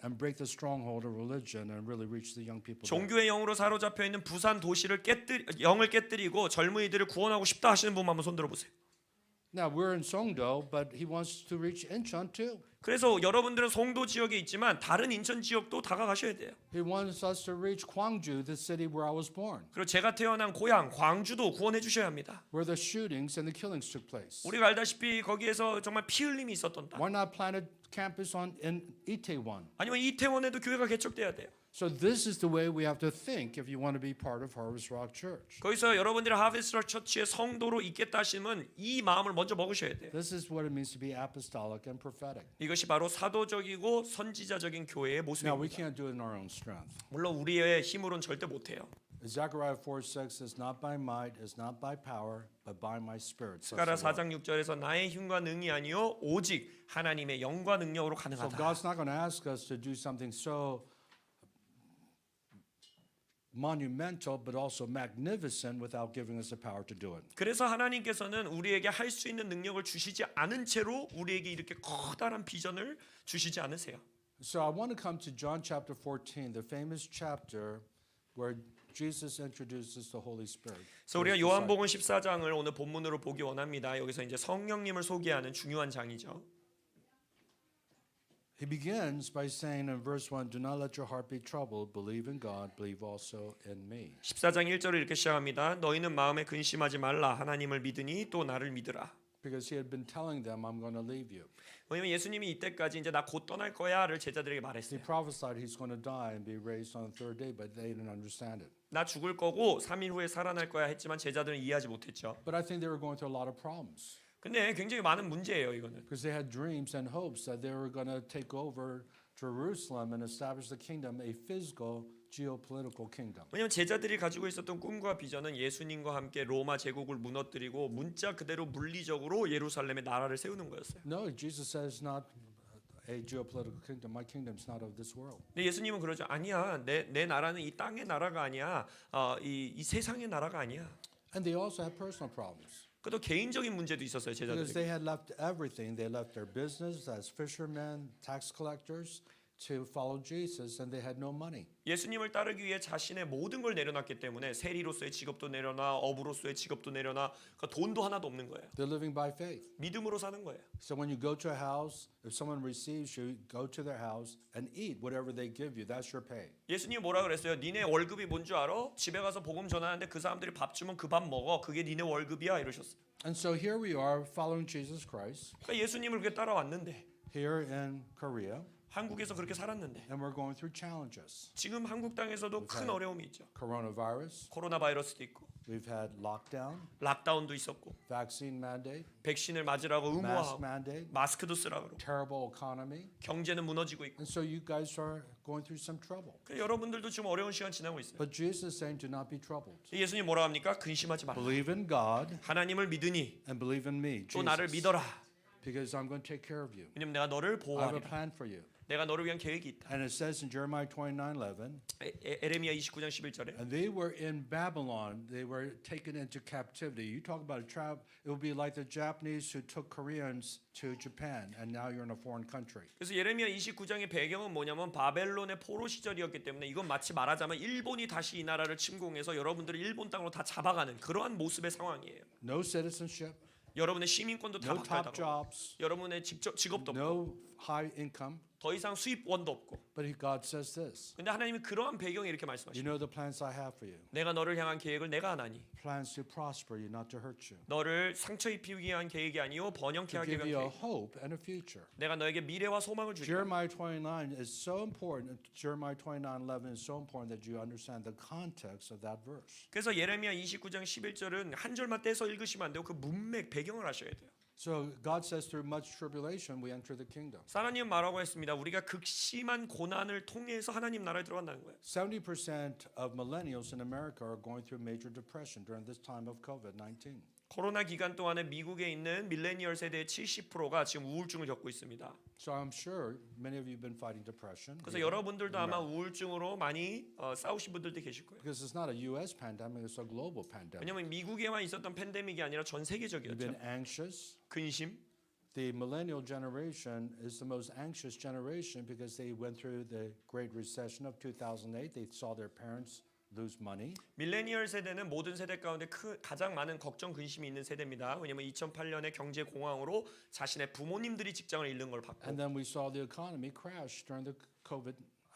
and break the stronghold of religion and really reach the young people. there. 종교의 영으로 사로잡혀 있는 부산 도시를 영을 깨뜨리고 젊은이들을 구원하고 싶다 하시는 분 한번 손들어 보세요. Now we're in Songdo, but he wants to reach Incheon too. 그래서 여러분들은 송도 지역에 있지만 다른 인천 지역도 다가가셔야 돼요. He wants us to reach Gwangju, the city where I was born, 그리고 제가 태어난 고향 광주도 구원해 주셔야 합니다. where the shootings and the killings took place. 우리가 알다시피 거기에서 정말 피 흘림이 있었던 땅. Why not plant a campus in Itaewon? 아니면 이태원에도 교회가 개척돼야 돼요. So this is the way we have to think if you want to be part of Harvest Rock Church. 거기서 여러분들이 하베스트 락 처치의 성도로 있겠다 하시면 이 마음을 먼저 먹으셔야 돼요. This is what it means to be apostolic and prophetic. 이것이 바로 사도적이고 선지자적인 교회의 Now we 모습입니다. can't do it in our own strength. 물론 우리의 힘으로는 절대 못해요. Zechariah 4:6 says, "Not by might, is not by power, but by my spirit." says 스가랴 the Lord. 4장 6절에서 나의 힘과 능이 아니요 오직 하나님의 영과 능력으로 So 가능하다. God's not going to ask us to do something so monumental but also magnificent without giving us the power to do it. 그래서 하나님께서는 우리에게 할 수 있는 능력을 주시지 않은 채로 우리에게 이렇게 커다란 비전을 주시지 않으세요. So I want to come to John chapter 14, the famous chapter where Jesus introduces the Holy Spirit. 그래서 우리가 요한복음 14장을 오늘 본문으로 보기 원합니다. 여기서 이제 성령님을 소개하는 중요한 장이죠. He begins by saying in verse 1, "Do not let your heart be troubled. Believe in God. Believe also in me." 14장 1절을 이렇게 시작합니다. 너희는 마음에 근심하지 말라. 하나님을 믿으니 또 나를 믿으라. Because he had been telling them, "I'm going to leave you." 왜냐면 예수님이 이때까지 이제 나 곧 떠날 거야를 제자들에게 He 말했어요. prophesied he's going to die and be raised on the third day, but they didn't understand it. 나 죽을 거고 3일 후에 살아날 거야 했지만 제자들은 이해하지 못했죠. But I think they were going through a lot of problems 근데 굉장히 많은 문제예요, 이거는. because they had dreams and hopes that they were going to take over Jerusalem and establish the kingdom, a physical geopolitical kingdom. 왜냐면 제자들이 가지고 있었던 꿈과 비전은 예수님과 함께 로마 제국을 무너뜨리고 문자 그대로 물리적으로 예루살렘의 나라를 세우는 거였어요. No, Jesus says not a geopolitical kingdom. My kingdom's not of this world. 근데 예수님은 그러죠. 아니야, 내 나라는 이 땅의 나라가 아니야. 이 세상의 나라가 아니야. And they also had personal problems 그것도 개인적인 문제도 있었어요, because 제자들에게. they had left everything. They left their business as fishermen, tax collectors to follow Jesus, and they had no money. 예수님을 따르기 위해 자신의 모든 걸 내려놨기 때문에 세리로서의 직업도 내려놔, 어부로서의 직업도 내려놔, 그러니까 돈도 하나도 없는 거예요. They're living by faith. 믿음으로 사는 거예요. So when you go to a house, if someone receives you, go to their house and eat whatever they give you. That's your pay. 예수님이 뭐라 그랬어요? 니네 월급이 뭔 줄 알아? 집에 가서 복음 전하는데 그 사람들이 밥 주면 그 밥 먹어. 그게 니네 월급이야 이러셨어요. And so here we are following Jesus Christ 그러니까 예수님을 그렇게 따라왔는데 here in Korea, 한국에서 그렇게 살았는데 and we're going through challenges. 지금 한국 땅에서도 큰 어려움이 있죠. Coronavirus, 코로나 바이러스도 있고 we've had lockdown, 락다운도 있었고 vaccine mandate, 백신을 맞으라고 mask 의무화하고 mandate, 마스크도 쓰라고 그러고 terrible economy. 경제는 무너지고 있고 And so you guys are going through some trouble. 그래서 여러분들도 지금 어려운 시간 지나고 있어요. But Jesus is saying, do not be troubled. 예수님 뭐라 합니까? 근심하지 말라. Believe in God 하나님을 믿으니 and believe in me, 또 나를 Jesus, 믿어라. because I'm going to take care of you. 왜냐면 내가 너를 I have a 보호하리라. plan for you. 내가 너를 위한 계획이 있다. And it says in Jeremiah 29:11, 에레미야 29장 11절에 and they were in Babylon. They were taken into captivity. You talk about a trap. It would be like the Japanese who took Koreans to Japan, and now you're in a foreign country. 그래서 예레미야 29장의 배경은 뭐냐면 바벨론의 포로 시절이었기 때문에 이건 마치 말하자면 일본이 다시 이 나라를 침공해서 여러분들을 일본 땅으로 다 잡아가는 그러한 모습의 상황이에요. No citizenship, 여러분의 시민권도 다 no top 박탈당하고 jobs, 여러분의 직업도 없고 no high income. 더 이상 수입원도 없고. But God says this. 근데 하나님이 그러한 배경에 이렇게 You 말씀하십니다. know the plans I have for you. 내가 너를 향한 계획을 내가 하나니 Plans to prosper you, not to hurt you. 너를 상처 입히기 위한 계획이 아니요 번영케 To 하기 give 위한 you a 계획. hope and a future. 내가 너에게 미래와 소망을 주리라. Jeremiah 29 is so important. Jeremiah 29:11 is so important that you understand the context of that verse. 그래서 예레미야 29장 11절은 한 절만 떼서 읽으시면 안 돼요. 그 문맥 배경을 아셔야 돼요. So God says through much tribulation we enter the kingdom. 하나님 말하고 했습니다. 우리가 극심한 고난을 통해서 하나님 나라에 들어간다는 거예요. 70% of millennials in America are going through major depression during this time of COVID-19. 코로나 기간 동안에 미국에 있는 밀레니얼 세대의 70%가 지금 우울증을 겪고 있습니다. So I'm sure many of you have been fighting depression. 그래서 여러분들도 아마 우울증으로 많이 싸우신 분들도 계실 거예요. Because it's not a U.S. pandemic, it's a global pandemic. 왜냐하면 미국에만 있었던 팬데믹이 아니라 전 You've 세계적이었죠. been anxious, 근심, the millennial generation is the most anxious generation because they went through the Great Recession of 2008. They saw their parents lose money. 밀레니얼 세대는 모든 세대 가운데 가장 많은 걱정 근심이 있는 세대입니다. 왜냐하면 2008년의 경제 공황으로 자신의 부모님들이 직장을 잃는 걸 봤고, And then we saw the economy crash during the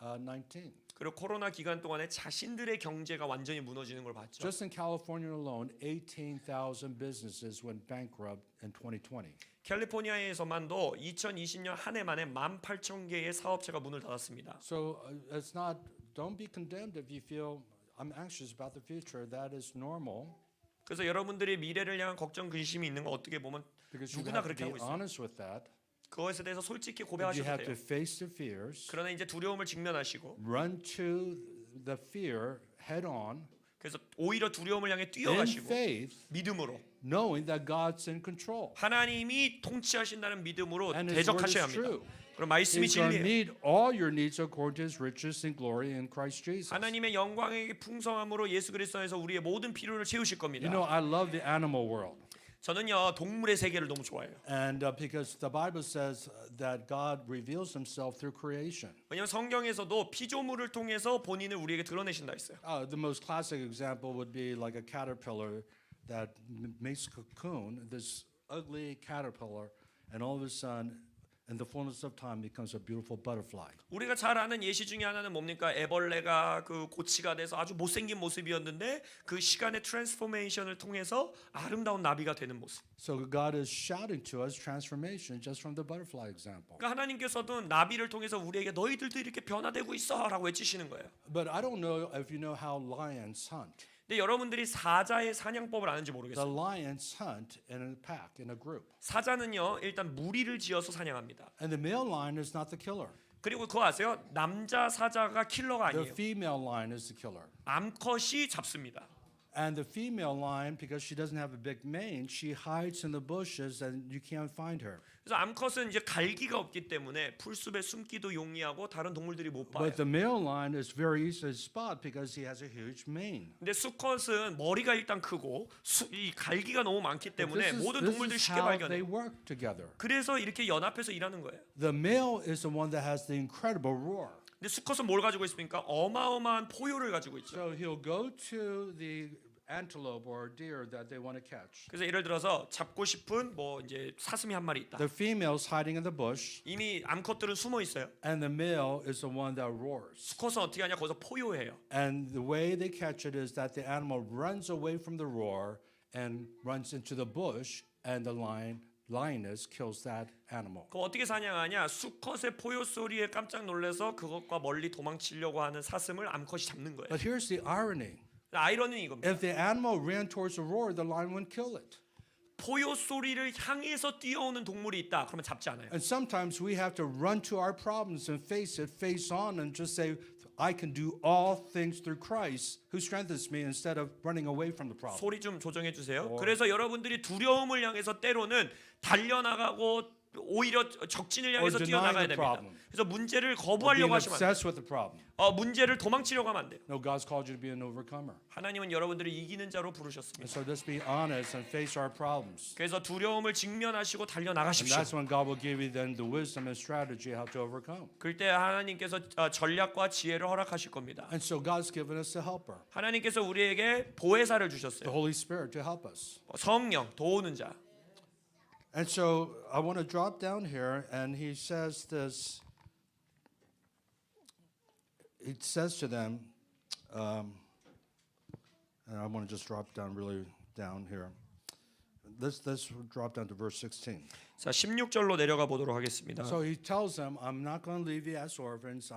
COVID-19. 그리고 코로나 기간 동안에 자신들의 경제가 완전히 무너지는 걸 봤죠. Just in California alone, 18,000 businesses went bankrupt in 2020. 캘리포니아에서만도 2020년 한 해 만에 18,000개의 사업체가 문을 닫았습니다. So it's not, don't be condemned if you feel I'm anxious about the future. That is normal. 그래서 여러분들이 미래를 향한 걱정 근심이 있는 건 어떻게 보면 Because you 누구나 have to 그렇게 be 하고 있어요. honest with that. 그것에 대해서 솔직히 You 고백하셔도 have to 돼요. face the fears, 그러나 이제 두려움을 직면하시고, run to the fear head on 그래서 오히려 두려움을 향해 in 뛰어가시고 faith, 믿음으로 knowing that God's in control. 하나님이 통치하신다는 믿음으로 And His word is 대적하셔야 합니다. true. 그럼 말씀이 He's going to 진리예요. meet all your needs according to His riches and glory in Christ Jesus. 하나님의 영광의 풍성함으로 예수 그리스도에서 우리의 모든 필요를 채우실 겁니다. You know, I love the animal world. 저는요 동물의 세계를 너무 좋아해요. And because the Bible says that God reveals Himself through creation. 왜냐하면 성경에서도 피조물을 통해서 본인을 우리에게 드러내신다 했어요. The most classic example would be like a caterpillar that makes a cocoon, this ugly caterpillar, and all of a sudden, in the fullness of time, becomes a beautiful butterfly. 우리가 잘 아는 예시 중에 하나는 뭡니까? 애벌레가 그 고치가 돼서 아주 못생긴 모습이었는데 그 시간의 트랜스포메이션을 통해서 아름다운 나비가 되는 모습. So God is shouting to us transformation just from the butterfly example. 그러니까 하나님께서도 나비를 통해서 우리에게 너희들도 이렇게 변화되고 있어라고 외치시는 거예요. But I don't know if you know how lions hunt. 근데 여러분들이 사자의 사냥법을 아는지 The 모르겠어요. lions hunt in a pack, in a group. 사자는요 일단 무리를 지어서 사냥합니다. And the male lion is not the killer. 그리고 그거 아세요? 남자 사자가 킬러가 The 아니에요. female lion is the killer. 암컷이 잡습니다. And the female lion, because she doesn't have a big mane, she hides in the bushes and you can't find her. 그래서 암컷은 이제 갈기가 없기 때문에 풀숲에 숨기도 용이하고 다른 동물들이 못 봐요. But the male lion is very easy to spot because he has a huge mane. 근데 수컷은 머리가 일단 크고 이 갈기가 너무 많기 때문에 모든 동물들이 This is 쉽게 how they 발견해요. work together. 그래서 이렇게 연합해서 일하는 거예요. The male is the one that has the incredible roar. 근데 수컷은 뭘 가지고 있습니까? 어마어마한 포효를 가지고 있죠. So he'll go to the antelope or deer that they want to catch. 그래서 예를 들어서 잡고 싶은 뭐 이제 사슴이 한 마리 있다. The female's hiding in the bush, 이미 암컷들은 숨어 있어요. and the male is the one that roars. 수컷은 어떻게 하냐? 거기서 포효해요. And the way they catch it is that the animal runs away from the roar and runs into the bush, and the lioness kills that animal. 그럼 어떻게 사냥하냐? 수컷의 포효 소리에 깜짝 놀라서 그것과 멀리 도망치려고 하는 사슴을 암컷이 잡는 거예요. But here's the irony. 아이러니는 이겁니다. If the animal ran towards the roar, the lion wouldn't kill it. 포효 소리를 향해서 뛰어오는 동물이 있다. 그러면 잡지 않아요. And sometimes we have to run to our problems and face it face on and just say, I can do all things through Christ who strengthens me, instead of running away from the problem. 소리 좀 조정해 주세요. 그래서 여러분들이 두려움을 향해서 때로는 달려나가고 오히려 적진을 향해서 Or 뛰어나가야 denying the 됩니다. problem. 그래서 문제를 Or being 거부하려고 하시면 안 돼요. obsessed with the problem. 문제를 도망치려고 하면 안 돼요. No, God's called you to be an overcomer. 하나님은 여러분들을 이기는 자로 And 부르셨습니다. so let's be honest and face our problems. 그래서 두려움을 직면하시고 And 달려나가십시오. that's when God will give you then the wisdom and strategy how to overcome. 그때 하나님께서 전략과 지혜를 허락하실 겁니다. And so God's given us a helper, 하나님께서 우리에게 보혜사를 the 주셨어요. Holy Spirit, to help us. 성령, 도우는 자. And so I want to drop down here, and he says this. He says to them, and I want to just drop down really down here. Let's drop down to verse 16. 자, 16절로 내려가 보도록 하겠습니다. So he tells them, I'm not going to leave you as orphans.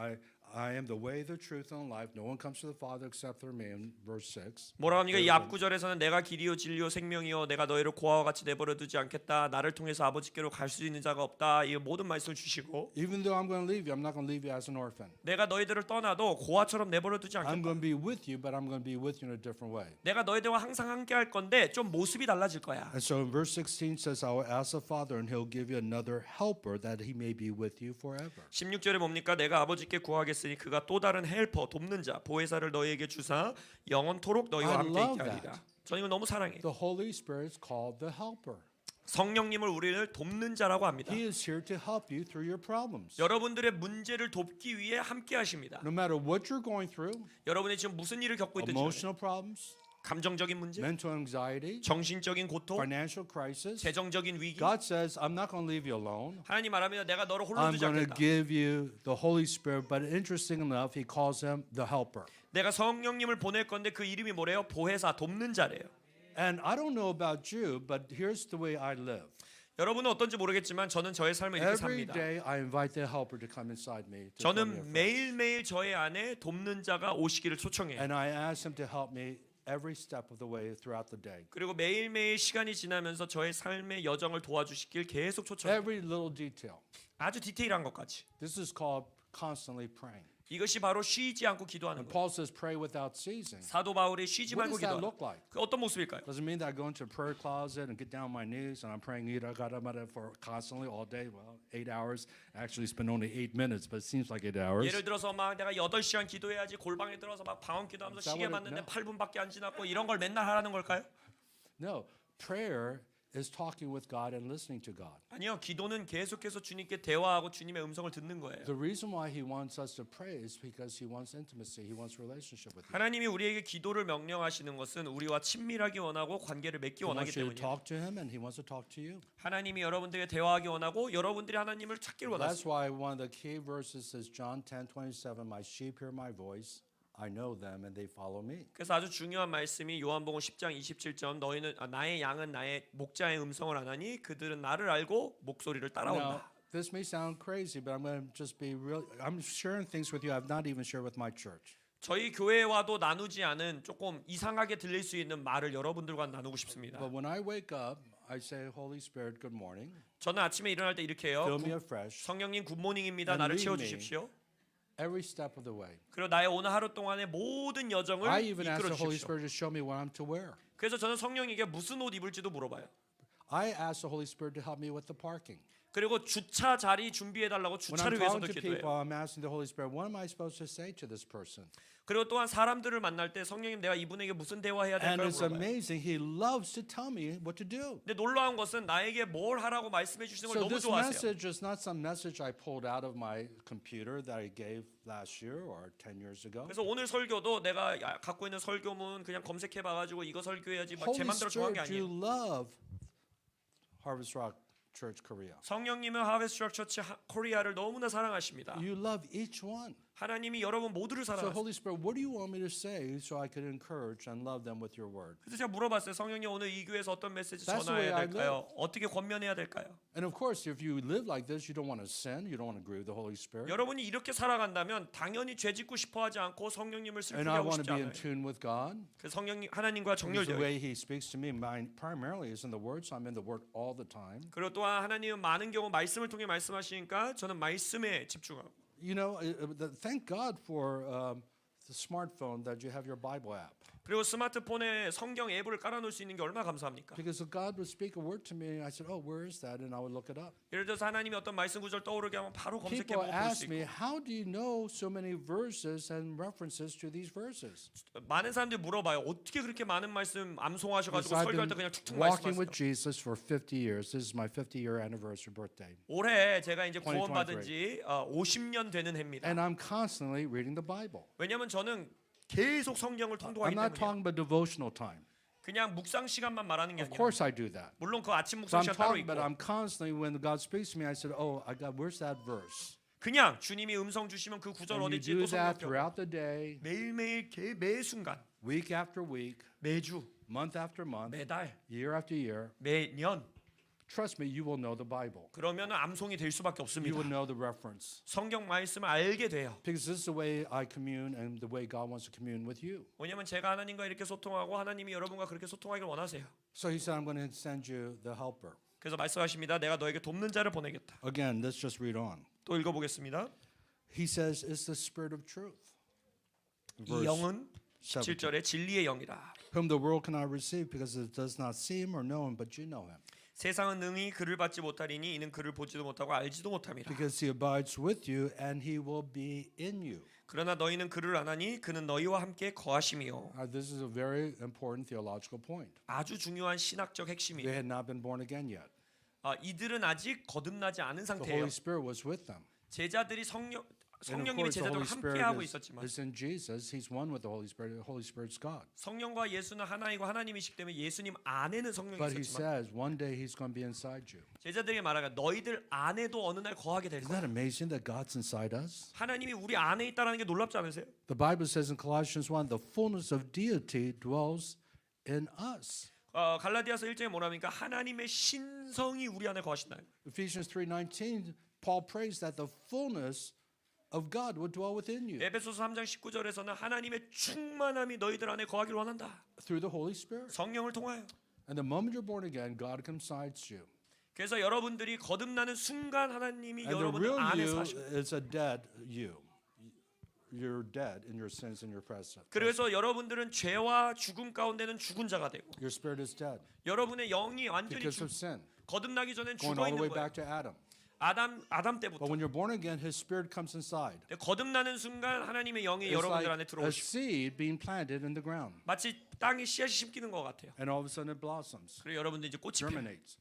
I am the way, the truth, and life. No one comes to the Father except through me. In verse 6. 뭐라 합니까? 이 앞구절에서는 내가 길이요 진리요 생명이요 내가 너희를 고아와 같이 내버려 두지 않겠다. 나를 통해서 아버지께로 갈 수 있는 자가 없다. 이 모든 말씀을 주시고 Even though I'm going to leave you, I'm not going to leave you as an orphan. 내가 너희들을 떠나도 고아처럼 내버려 두지 I'm 않겠다. going to be with you, but I'm going to be with you in a different way. 내가 너희들과 항상 함께 할 건데 좀 모습이 달라질 거야. And so in verse 16 says, I will ask the Father, and He'll give you another helper, that He may be with you forever. 16절에 뭡니까? 내가 아버지께 구하겠으니 그가 또 다른 헬퍼 돕는 자 보혜사를 너희에게 주사 영원토록 너희와 I 함께 love 있게 하리라. 저는 이걸 너무 사랑해요. The Holy Spirit is called the helper. 성령님을 우리를 돕는 자라고 합니다. He is here to help you through your problems. 여러분들의 문제를 돕기 위해 함께 하십니다. No matter what you're going through, 여러분이 지금 무슨 일을 겪고 있든지 emotional problems, 감정적인 문제, mental anxiety, 정신적인 고통, financial crisis, 재정적인 위기. God says, I'm not going to leave you alone. 하나님 말합니다. 내가 너를 홀로 I'm 두지 going to 않겠다. give you the Holy Spirit. But interesting enough, he calls him the helper. 내가 성령님을 보낼 건데 그 이름이 뭐래요? 보혜사, 돕는 자래요. And I don't know about you, but here's the way I live. 여러분은 어떤지 모르겠지만 저는 저의 삶을 이렇게 Every 삽니다. day I invite the helper to come inside me. To tell me 저는 afresh. 매일매일 저의 안에 돕는 자가 오시기를 초청해요. And I ask him to help me every step of the way throughout the day. 그리고 매일매일 시간이 지나면서 저의 삶의 여정을 도와주시길 계속 초청해요. Every little detail. 아주 디테일한 것까지. This is called constantly praying. 이것이 바로 쉬지 않고 기도하는 And 거예요. Paul says pray without ceasing. 사도 바울이 쉬지 What 말고 does that 기도하는 look like? 그 어떤 모습일까요? Does it mean that I go into a prayer closet and get down on my knees and I'm praying for constantly all day? Well, 8 hours. Actually, it's been only 8 minutes, but it seems like 8 hours. 예를 들어서 막 내가 8시간 기도해야지 골방에 들어서 막 방언 기도하면서 Is that 시계 what it- 봤는데 no. 8분밖에 안 지났고 이런 걸 맨날 하라는 걸까요? No, prayer is talking with God and listening to God. 아니요. 기도는 계속해서 주님께 대화하고 주님의 음성을 듣는 거예요. The reason why he wants us to pray is because he wants intimacy. He wants relationship with you. 하나님이 우리에게 기도를 명령하시는 것은 우리와 친밀하게 원하고 관계를 맺기 He 원하기 wants you to 때문이에요. talk to him and he wants to talk to you. 하나님이 여러분들에게 대화하기 원하고 여러분들이 하나님을 찾기를 That's 원하십니다. why one of the key verses is John 10:27. My sheep hear my voice. I know them and they follow me. 그래서 아주 중요한 말씀이 요한복음 10장 27절 너희는 나의 양은 나의 목자의 음성을 아나니 그들은 나를 알고 목소리를 Now, 따라온다. this may sound crazy, but I'm going to just be real. I'm sharing things with you I've not even shared with my church. 저희 교회와도 나누지 않은 조금 이상하게 들릴 수 있는 말을 여러분들과 나누고 싶습니다. But when I wake up, I say, Holy Spirit, good morning. 저는 아침에 일어날 때 이렇게 해요. Fill me afresh 성령님 굿모닝입니다. And 나를 lead 채워 me. 주십시오. every step of the way. 그리고 나의 오늘 하루 동안의 모든 여정을 I even ask 이끌어 the Holy 주십시오. Spirit to show me what I'm to wear. 그래서 저는 성령에게 무슨 옷 입을지도 물어봐요. I ask the Holy Spirit to help me with the parking. 그리고 주차 자리 준비해 달라고 When I'm 주차를 위해서도 talking to people, 기도해요. I'm asking the Holy Spirit, what am I supposed to say to this person? 그리고 또한 사람들을 만날 때 성령님 내가 이분에게 무슨 대화해야 And 될까요? it's 물어봐요. amazing. He loves to tell me what to do. 근데 놀라운 것은 나에게 뭘 하라고 말씀해 주시는 걸 So 너무 this 좋아하세요. message is not some message I pulled out of my computer that I gave last year or 10 years ago. 그래서 오늘 설교도 내가 갖고 있는 설교문 그냥 검색해 봐가지고 이거 설교해야지 막 제 Holy 맘대로 정한 게 Spirit, you 아니에요. love Harvest Rock Church Korea. 성령님은 하베스트 처치 코리아를 너무나 사랑하십니다. You love each one. 하나님이 여러분 모두를 So 사랑하십니다. Holy Spirit, what do you want me to say so I could encourage and love them with your word? 그래서 제가 물어봤어요. 성령님 오늘 이 교회에서 어떤 메시지 That's the way 전해야 I 될까요? 어떻게 권면해야 될까요? And of course, if you live like this, you don't want to sin. You don't want to grieve the Holy Spirit. 여러분이 이렇게 살아간다면 당연히 죄 짓고 싶어하지 않고 성령님을 슬프게 And I 하고 want to 싶지 be in 않아요. tune with God. 그 성령님 하나님과 Because 정렬되어 the 있어요. way He speaks to me, mine primarily is in the Word, so I'm in the Word all the time. 그리고 또한 하나님은 많은 경우 말씀을 통해 말씀하시니까 저는 말씀에 집중하고. You know, thank God for the smartphone that you have your Bible app. 그리고 스마트폰에 성경 앱을 깔아놓을 수 있는 게 얼마나 감사합니까? Because if God would speak a word to me, I said, "Oh, where is that?" And I would look it up. 예를 들어서 하나님이 어떤 말씀 구절 떠오르게 하면 바로 검색해 People 보고 볼 수 ask me, 있고. "How do you know so many verses and references to these verses?" 많은 사람들이 물어봐요. 어떻게 그렇게 많은 말씀 암송하셔가지고 Because I've 설교할 때 been 그냥 툭툭 walking with 말씀하세요. Jesus for 50 years. This is my 50-year anniversary birthday. 올해 제가 이제 2023. 구원받은 지 50년 되는 해입니다. And I'm constantly reading the Bible. 왜냐하면 저는 계속 성경을 I'm 통독하기 not 때문에 talking about devotional time. 그냥 묵상 시간만 말하는 게 Of 아니라 course I do that. 물론 그 아침 So 묵상 I'm 시간 따로 talking 있고 about I'm constantly, when God speaks to me, I said, "Oh, I got, where's that verse?" 그냥 주님이 음성 주시면 그 구절 And you 어디지 do 또 성경 that 펴고 throughout the day, 매일매일 매 순간 week after week, 매주 month after month, 매달 year after year. 매년 Trust me, you will know the Bible. 그러면 암송이 될 수밖에 You 없습니다. will know the reference. 성경 말씀을 알게 돼요. Because this is the way I commune and the way God wants to commune with you. 왜냐하면 제가 하나님과 이렇게 소통하고 하나님이 여러분과 그렇게 소통하기를 원하세요. So he said, I'm going to send you the helper. 그래서 말씀하십니다. 내가 너에게 돕는 자를 보내겠다. Again, let's just read on. 또 읽어보겠습니다. He says, it's the spirit of truth. 이 영은 17. 7절에 진리의 영이라. Whom the world cannot receive because it does not see him or know him, but you know him. 세상은 능히 그를 받지 못하리니 이는 그를 보지도 못하고 알지도 못함이라. Because he abides with you and he will be in you. 그러나 너희는 그를 안 하니 그는 너희와 함께 거하심이요. This is a very important theological point. 아주 중요한 신학적 They 핵심이에요. had not been born again yet. 이들은 아직 거듭나지 않은 The 상태예요. Holy Spirit was with them. 제자들이 And of 성령님의 course, the 제자들과 Holy Spirit 함께하고 있었지만 is in Jesus. He's one with the Holy Spirit. The Holy Spirit's God. 성령과 예수는 하나이고 하나님이시기 때문에 예수님 안에는 성령이 But he 있었지만 says one day he's going to be inside you. 제자들에게 말하가 너희들 안에도 어느 날 거하게 될 Isn't 거야. that amazing that God's inside us? 하나님이 우리 안에 있다라는 게 놀랍지 않으세요? The Bible says in Colossians 1, the fullness of deity dwells in us. 갈라디아서 1장에 뭐라니까 하나님의 신성이 우리 안에 거하신다. Ephesians 3:19, Paul prays that the fullness of God would dwell within you 에베소서 3장 19절에서는 하나님의 충만함이 너희들 안에 거하기를 원한다. through the Holy Spirit. 성령을 통하여. And the moment you're born again, God comes inside you. 그래서 여러분들이 거듭나는 순간 하나님이 And the 여러분들 real 안에 you 사셔. is a dead you. You're dead in your sins and your present. 그래서 여러분들은 죄와 죽음 가운데는 죽은 자가 되고 Your spirit is dead 여러분의 영이 완전히 because of sin, 거듭나기 전엔 going 죽어 all the 있는 way 거예요. back to Adam. 아담 But 때부터. when you're born again, His Spirit comes inside. 거듭나는 순간 하나님의 영이 It's 여러분들 like 안에 a 들어오시고 seed being planted in the ground, 마치 땅에 씨앗이 심기는 것 같아요. and all of a sudden it blossoms, 그리고 여러분들 이제 꽃이 피어요. germinates.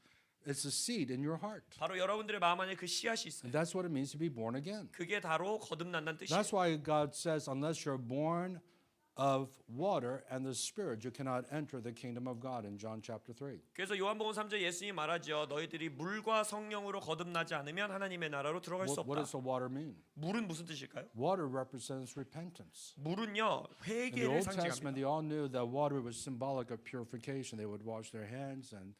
It's a seed in your heart, 바로 여러분들의 마음 안에 그 씨앗이 있어요. and that's what it means to be born again. 그게 바로 거듭난다는 뜻이에요. That's why God says, unless you're born of water and the Spirit, you cannot enter the kingdom of God in John chapter 3. 그래서 요한복음 3절 예수님이 말하죠. 너희들이 물과 성령으로 거듭나지 않으면 하나님의 나라로 들어갈 수 What 없다. does the water mean? 물은 무슨 뜻일까요? Water represents repentance. 물은요 In the 회개를 Old Testament, 상징합니다. they all knew that water was symbolic of purification. They would wash their hands and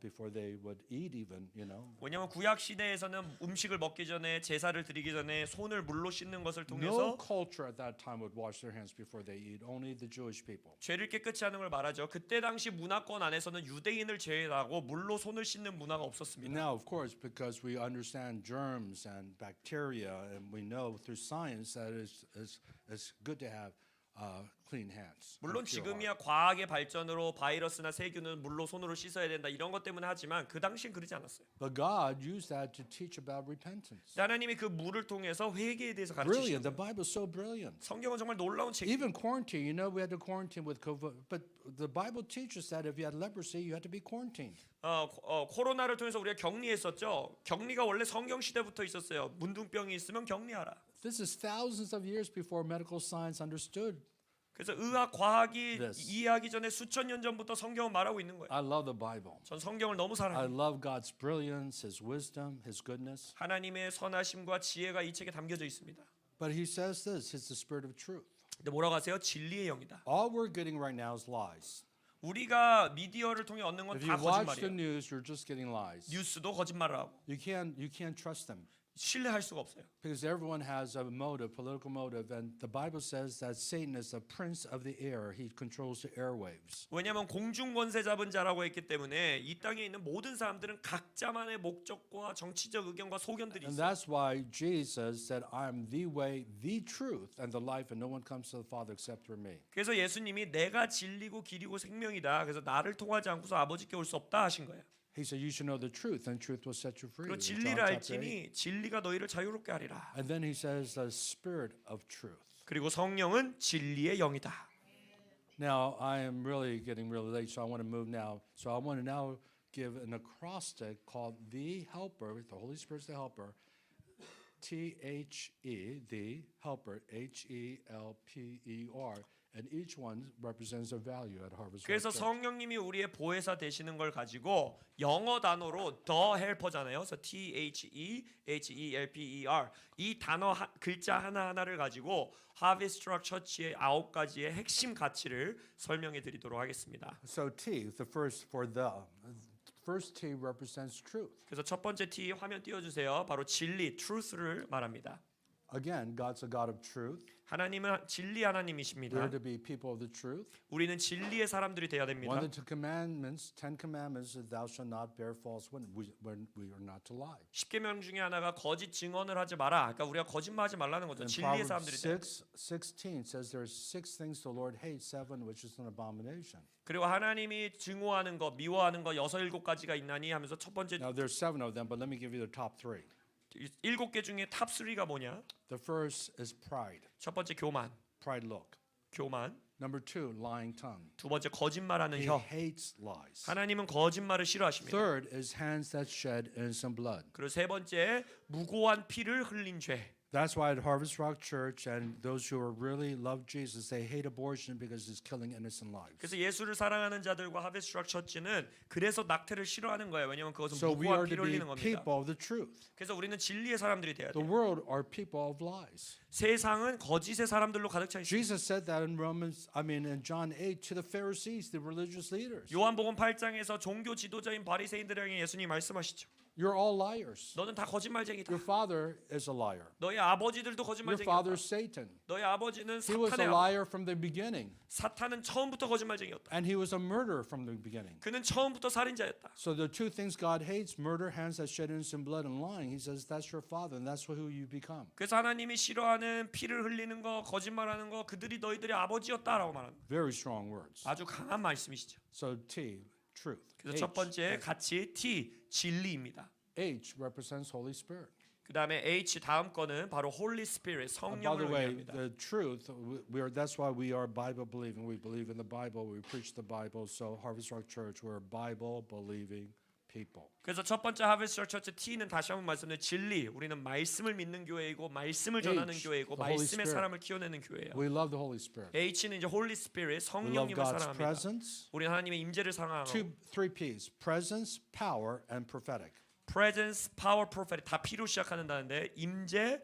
before they would eat, even, you know. 왜냐하면 구약 시대에서는 음식을 먹기 전에 제사를 드리기 전에 손을 물로 씻는 것을 No 통해서 culture at that time would wash their hands before they eat. Only the Jewish people. 죄를 깨끗이 하는 걸 말하죠. 그때 당시 문화권 안에서는 유대인을 제외하고 물로 손을 씻는 문화가 없었습니다. Now, of course, because we understand germs and bacteria, and we know through science that it's good to have clean hands. 물론 and pure heart. 지금이야 과학의 발전으로 바이러스나 세균은 물로 손으로 씻어야 된다 이런 것 때문에 하지만 그 당시엔 그러지 않았어요. But God used that to teach about repentance. 하나님이 그 물을 통해서 회개에 대해서 Brilliant. 가르치시는 The Bible's so brilliant. 성경은 정말 놀라운 책. Even quarantine, you know, we had to quarantine with COVID, but the Bible teaches that if you had leprosy, you had to be quarantined. 코로나를 통해서 우리가 격리했었죠. 격리가 원래 성경 시대부터 있었어요. 문둥병이 있으면 격리하라. This is thousands of years before medical science understood. 그래서 의학 과학이 This. 이해하기 전에 수천 년 전부터 성경은 말하고 있는 거예요. I love the Bible. 전 성경을 너무 I 사랑해요. love God's brilliance, His wisdom, His goodness. 하나님의 선하심과 지혜가 이 책에 담겨져 있습니다. But He says this, He's the Spirit of truth. 근데 뭐라고 하세요? 진리의 영이다. All we're getting right now is lies. 우리가 미디어를 통해 얻는 건 If 다 you watch the 거짓말이에요. news, you're just getting lies. 뉴스도 거짓말을 하고 You can't trust them 신뢰할 수가 없어요. because everyone has a motive, political motive, and the Bible says that Satan is the prince of the air. He controls the airwaves. 왜냐하면 공중 권세 잡은 자라고 했기 때문에 이 땅에 있는 모든 사람들은 각자만의 목적과 정치적 의견과 소견들이 And 있어요. that's why Jesus said, I am the way, the truth, and the life, and no one comes to the Father except through me. 그래서 예수님이 내가 진리고 길이고 생명이다. 그래서 나를 통하지 않고서 아버지께 올 수 없다 하신 거예요. He said, you should know the truth, and truth will set you free. 그리고 in John 진리를 chapter 8. 알지니 진리가 너희를 자유롭게 하리라. And then he says, the Spirit of truth. 그리고 성령은 진리의 영이다. Now, I am really getting really late, so I want to move now. So I want to now give an acrostic called The Helper. The Holy Spirit's the Helper. T-H-E, the Helper, H-E-L-P-E-R. And each one represents a value at Harvest Rock 그래서 Church. 성령님이 우리의 보혜사 되시는 걸 가지고 영어 단어로 the helper잖아요. 그래서 T-H-E-H-E-L-P-E-R 이 단어 글자 하나하나를 가지고 Harvest Rock Church의 9가지의 핵심 가치를 설명해 드리도록 하겠습니다. So T, the first for the. First T represents truth. 그래서 첫 번째 T 화면 띄워주세요. 바로 진리, truth를 말합니다. Again, God's a God of truth. 하나님은 진리 We 하나님이십니다. are to be people of the truth. 우리는 진리의 사람들이 되어야 됩니다. One of the Ten Commandments is thou shalt not bear false witness. We are not to lie. 10계명 중에 하나가 거짓 증언을 하지 마라. 그러니까 우리가 거짓말하지 말라는 거죠. And 진리의 Proverbs 사람들이 돼야 돼. 6:16 says there are 6 things the Lord hates, 7 which is an abomination. 그리고 하나님이 증오하는 것, 미워하는 것 6, 7가지가 있나니 하면서 첫 번째 Now there's 7 of them, but let me give you the top 3. 7개 중에 탑 3가 뭐냐? The first is pride. 첫 번째 교만. Pride look. 교만. Number 2, lying tongue. 두 번째 거짓말하는 He 혀. hates lies. 하나님은 거짓말을 싫어하십니다. Third is hands that shed innocent blood. 그리고 세 번째 무고한 피를 흘린 죄. That's why at Harvest Rock Church and those who are really love Jesus, they hate abortion because it's killing innocent lives. 그래서 예수를 사랑하는 자들과 하베스트 락 처치는 그래서 낙태를 싫어하는 거예요. 왜냐하면 그것은 So we 무고한 are to 피를 be 흘리는 겁니다. people of the truth. 그래서 우리는 진리의 사람들이 돼야 The 돼요. world are people of lies. 세상은 거짓의 사람들로 가득 차 있습니다. Jesus said that in John 8 to the Pharisees, the religious leaders. 요한복음 8장에서 종교 지도자인 바리새인들에게 예수님 말씀하시죠. You're all liars. 너는 다 거짓말쟁이다. Your father is a liar. 너희 아버지들도 Your father 거짓말쟁이다. is Satan. 너희 아버지는 He was a 사탄의 아버. liar from the beginning, 사탄은 처음부터 거짓말쟁이였다. and he was a murderer from the beginning. 그는 처음부터 살인자였다. So the two things God hates, murder, hands that shed innocent blood, and lying, he says that's your father, and that's who you become. 그래서 하나님이 싫어하는 피를 흘리는 거, 거짓말하는 거, 그들이 너희들의 아버지였다라고 말합니다. Very strong words. 아주 강한 말씀이시죠. So T, truth. 그래서 첫 번째 같이 T, 진리입니다. H represents Holy Spirit. 그 다음에 H 다음 거는 바로 Holy Spirit, By 성령을 the way, 의미합니다. the truth, that's why we are Bible believing. We believe in the Bible. We preach the Bible. So Harvest Rock Church, we're Bible believing people. 그래서 첫 번째 하베스트 처치 T는 다시 한번 말씀드린 진리. 우리는 말씀을 믿는 교회이고 말씀을 전하는 H, 교회이고 the Holy 말씀의 Spirit. 사람을 키워내는 교회예요. We love the Holy Spirit. H는 이제 Holy Spirit, We love 성령님을 God's 사랑합니다. presence. 우리는 하나님의 임재를 사랑하고 Three P's: presence, power, and prophetic. presence, power, prophetic 다 P로 시작하는다는데 임재,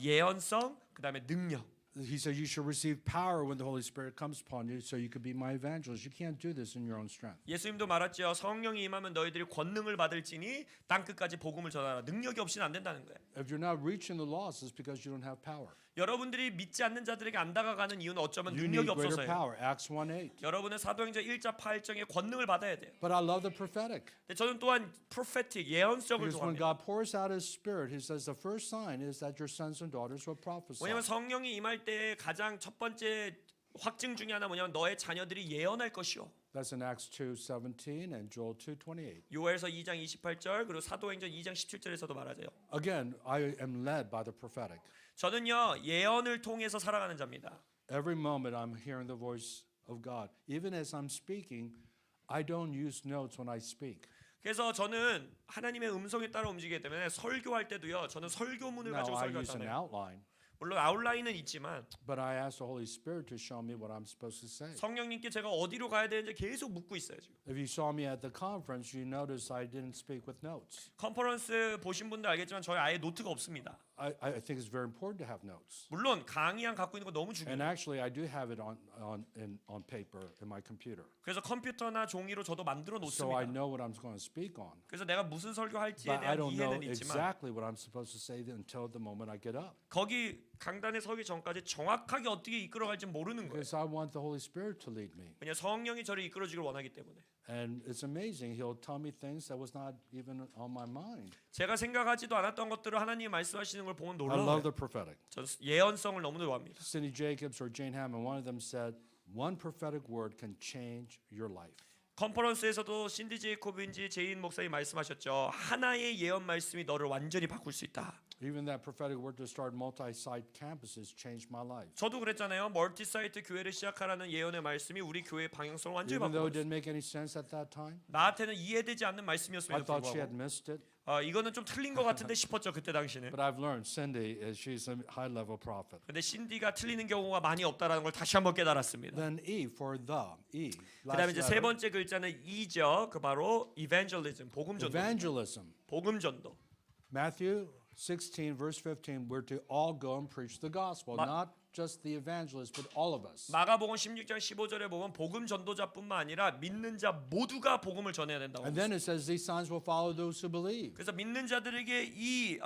예언성, 그다음에 능력. He said you should receive power when the Holy Spirit comes upon you so you could be my evangelist. You can't do this in your own strength. 예수님도 말했죠. 성령이 임하면 너희들이 권능을 받을지니 땅 끝까지 복음을 전하라. 능력이 없이는 안 된다는 거예요. If you're not reaching the lost, it's because you don't have power. 여러분들이 믿지 않는 자들에게 안 다가가는 이유는 어쩌면 You need 능력이 greater 없어서예요. power. Acts 1:8. 여러분은 사도행전 1자 8장의 권능을 받아야 돼요. But I love the prophetic. 근데 저는 또한 prophetic, 예언성을 Because when 좋아합니다. God pours out His Spirit, He says the first sign is that your sons and daughters will prophesy. 왜냐하면 성령이 임할 때 가장 첫 번째 확증 중에 하나 뭐냐면 너의 자녀들이 예언할 것이요. That's in Acts 2:17 and Joel 2:28. 요엘서 2장 28절 그리고 사도행전 2장 17절에서도 말하죠. Again, I am led by the prophetic. 저는요 예언을 통해서 살아가는 자입니다. Every moment I'm hearing the voice of God. Even as I'm speaking, I don't use notes when I speak. 그래서 저는 하나님의 음성에 따라 움직이기 때문에 설교할 때도요. 저는 설교문을 Now 가지고 I use an 설교하잖아요. outline, 물론 아웃라인은 있지만 but I ask the Holy Spirit to show me what I'm supposed to say. 성령님께 제가 어디로 가야 되는지 계속 묻고 있어요 지금. If you saw me at the conference, you notice I didn't speak with notes. 컨퍼런스 보신 분들 알겠지만 저희 아예 노트가 없습니다. I think it's very important to have notes. 물론 강의안 갖고 있는 거 너무 중요해요. And actually, I do have it on paper in my computer. 그래서 컴퓨터나 종이로 저도 만들어 So I 놓습니다. know what I'm going to speak on. 그래서 내가 무슨 설교할지에 But I 대한 don't know 이해는 있지만 exactly what I'm supposed to say until the moment I get up. 거기 강단에 서기 전까지 정확하게 어떻게 이끌어갈지 모르는 거예요. Because I want the Holy Spirit to lead me. 왜냐 성령이 저를 이끌어주길 원하기 때문에. And it's amazing. He'll tell me things that was not even on my mind. 제가 생각하지도 않았던 것들을 하나님이 말씀하시는 걸 보면 I love 놀라워요. the prophetic. 전 예언성을 너무 좋아합니다. Cindy Jacobs or Jane Hammond, one of them said, one prophetic word can change your life. 컨퍼런스에서도 신디 제이콥인지 제인 목사님 말씀하셨죠. 하나의 예언 말씀이 너를 완전히 바꿀 수 있다. Even that prophetic word to start multi-site campuses changed my life. 저도 그랬잖아요. 멀티사이트 교회를 시작하라는 예언의 말씀이 우리 교회의 방향성을 완전히 Even though it 바꿨어요. didn't make any sense at that time, 나한테는 이해되지 않는 I 말씀이었음에도 thought she had 불구하고 missed it. 이거는 좀 틀린 것 같은데 싶었죠. 그때 당시는. But I've learned Cindy, she's a high-level prophet. 근데 신디가 틀리는 경우가 많이 없다라는 걸 다시 한번 깨달았습니다. Then E for the, E. 그다음에 Last 이제 세 letter. 번째 글자는 E죠. 그 바로 evangelism, 복음 전도. Evangelism. 복음 전도. Matthew 16, verse 15, we're to all go and preach the gospel, not just the evangelists, but all of us. 마가복음 16장 15절에 보면 복음 전도자뿐만 아니라 믿는 자 모두가 복음을 전해야 된다고. And then it says these signs will follow those who believe. 그래서 믿는 자들에게 이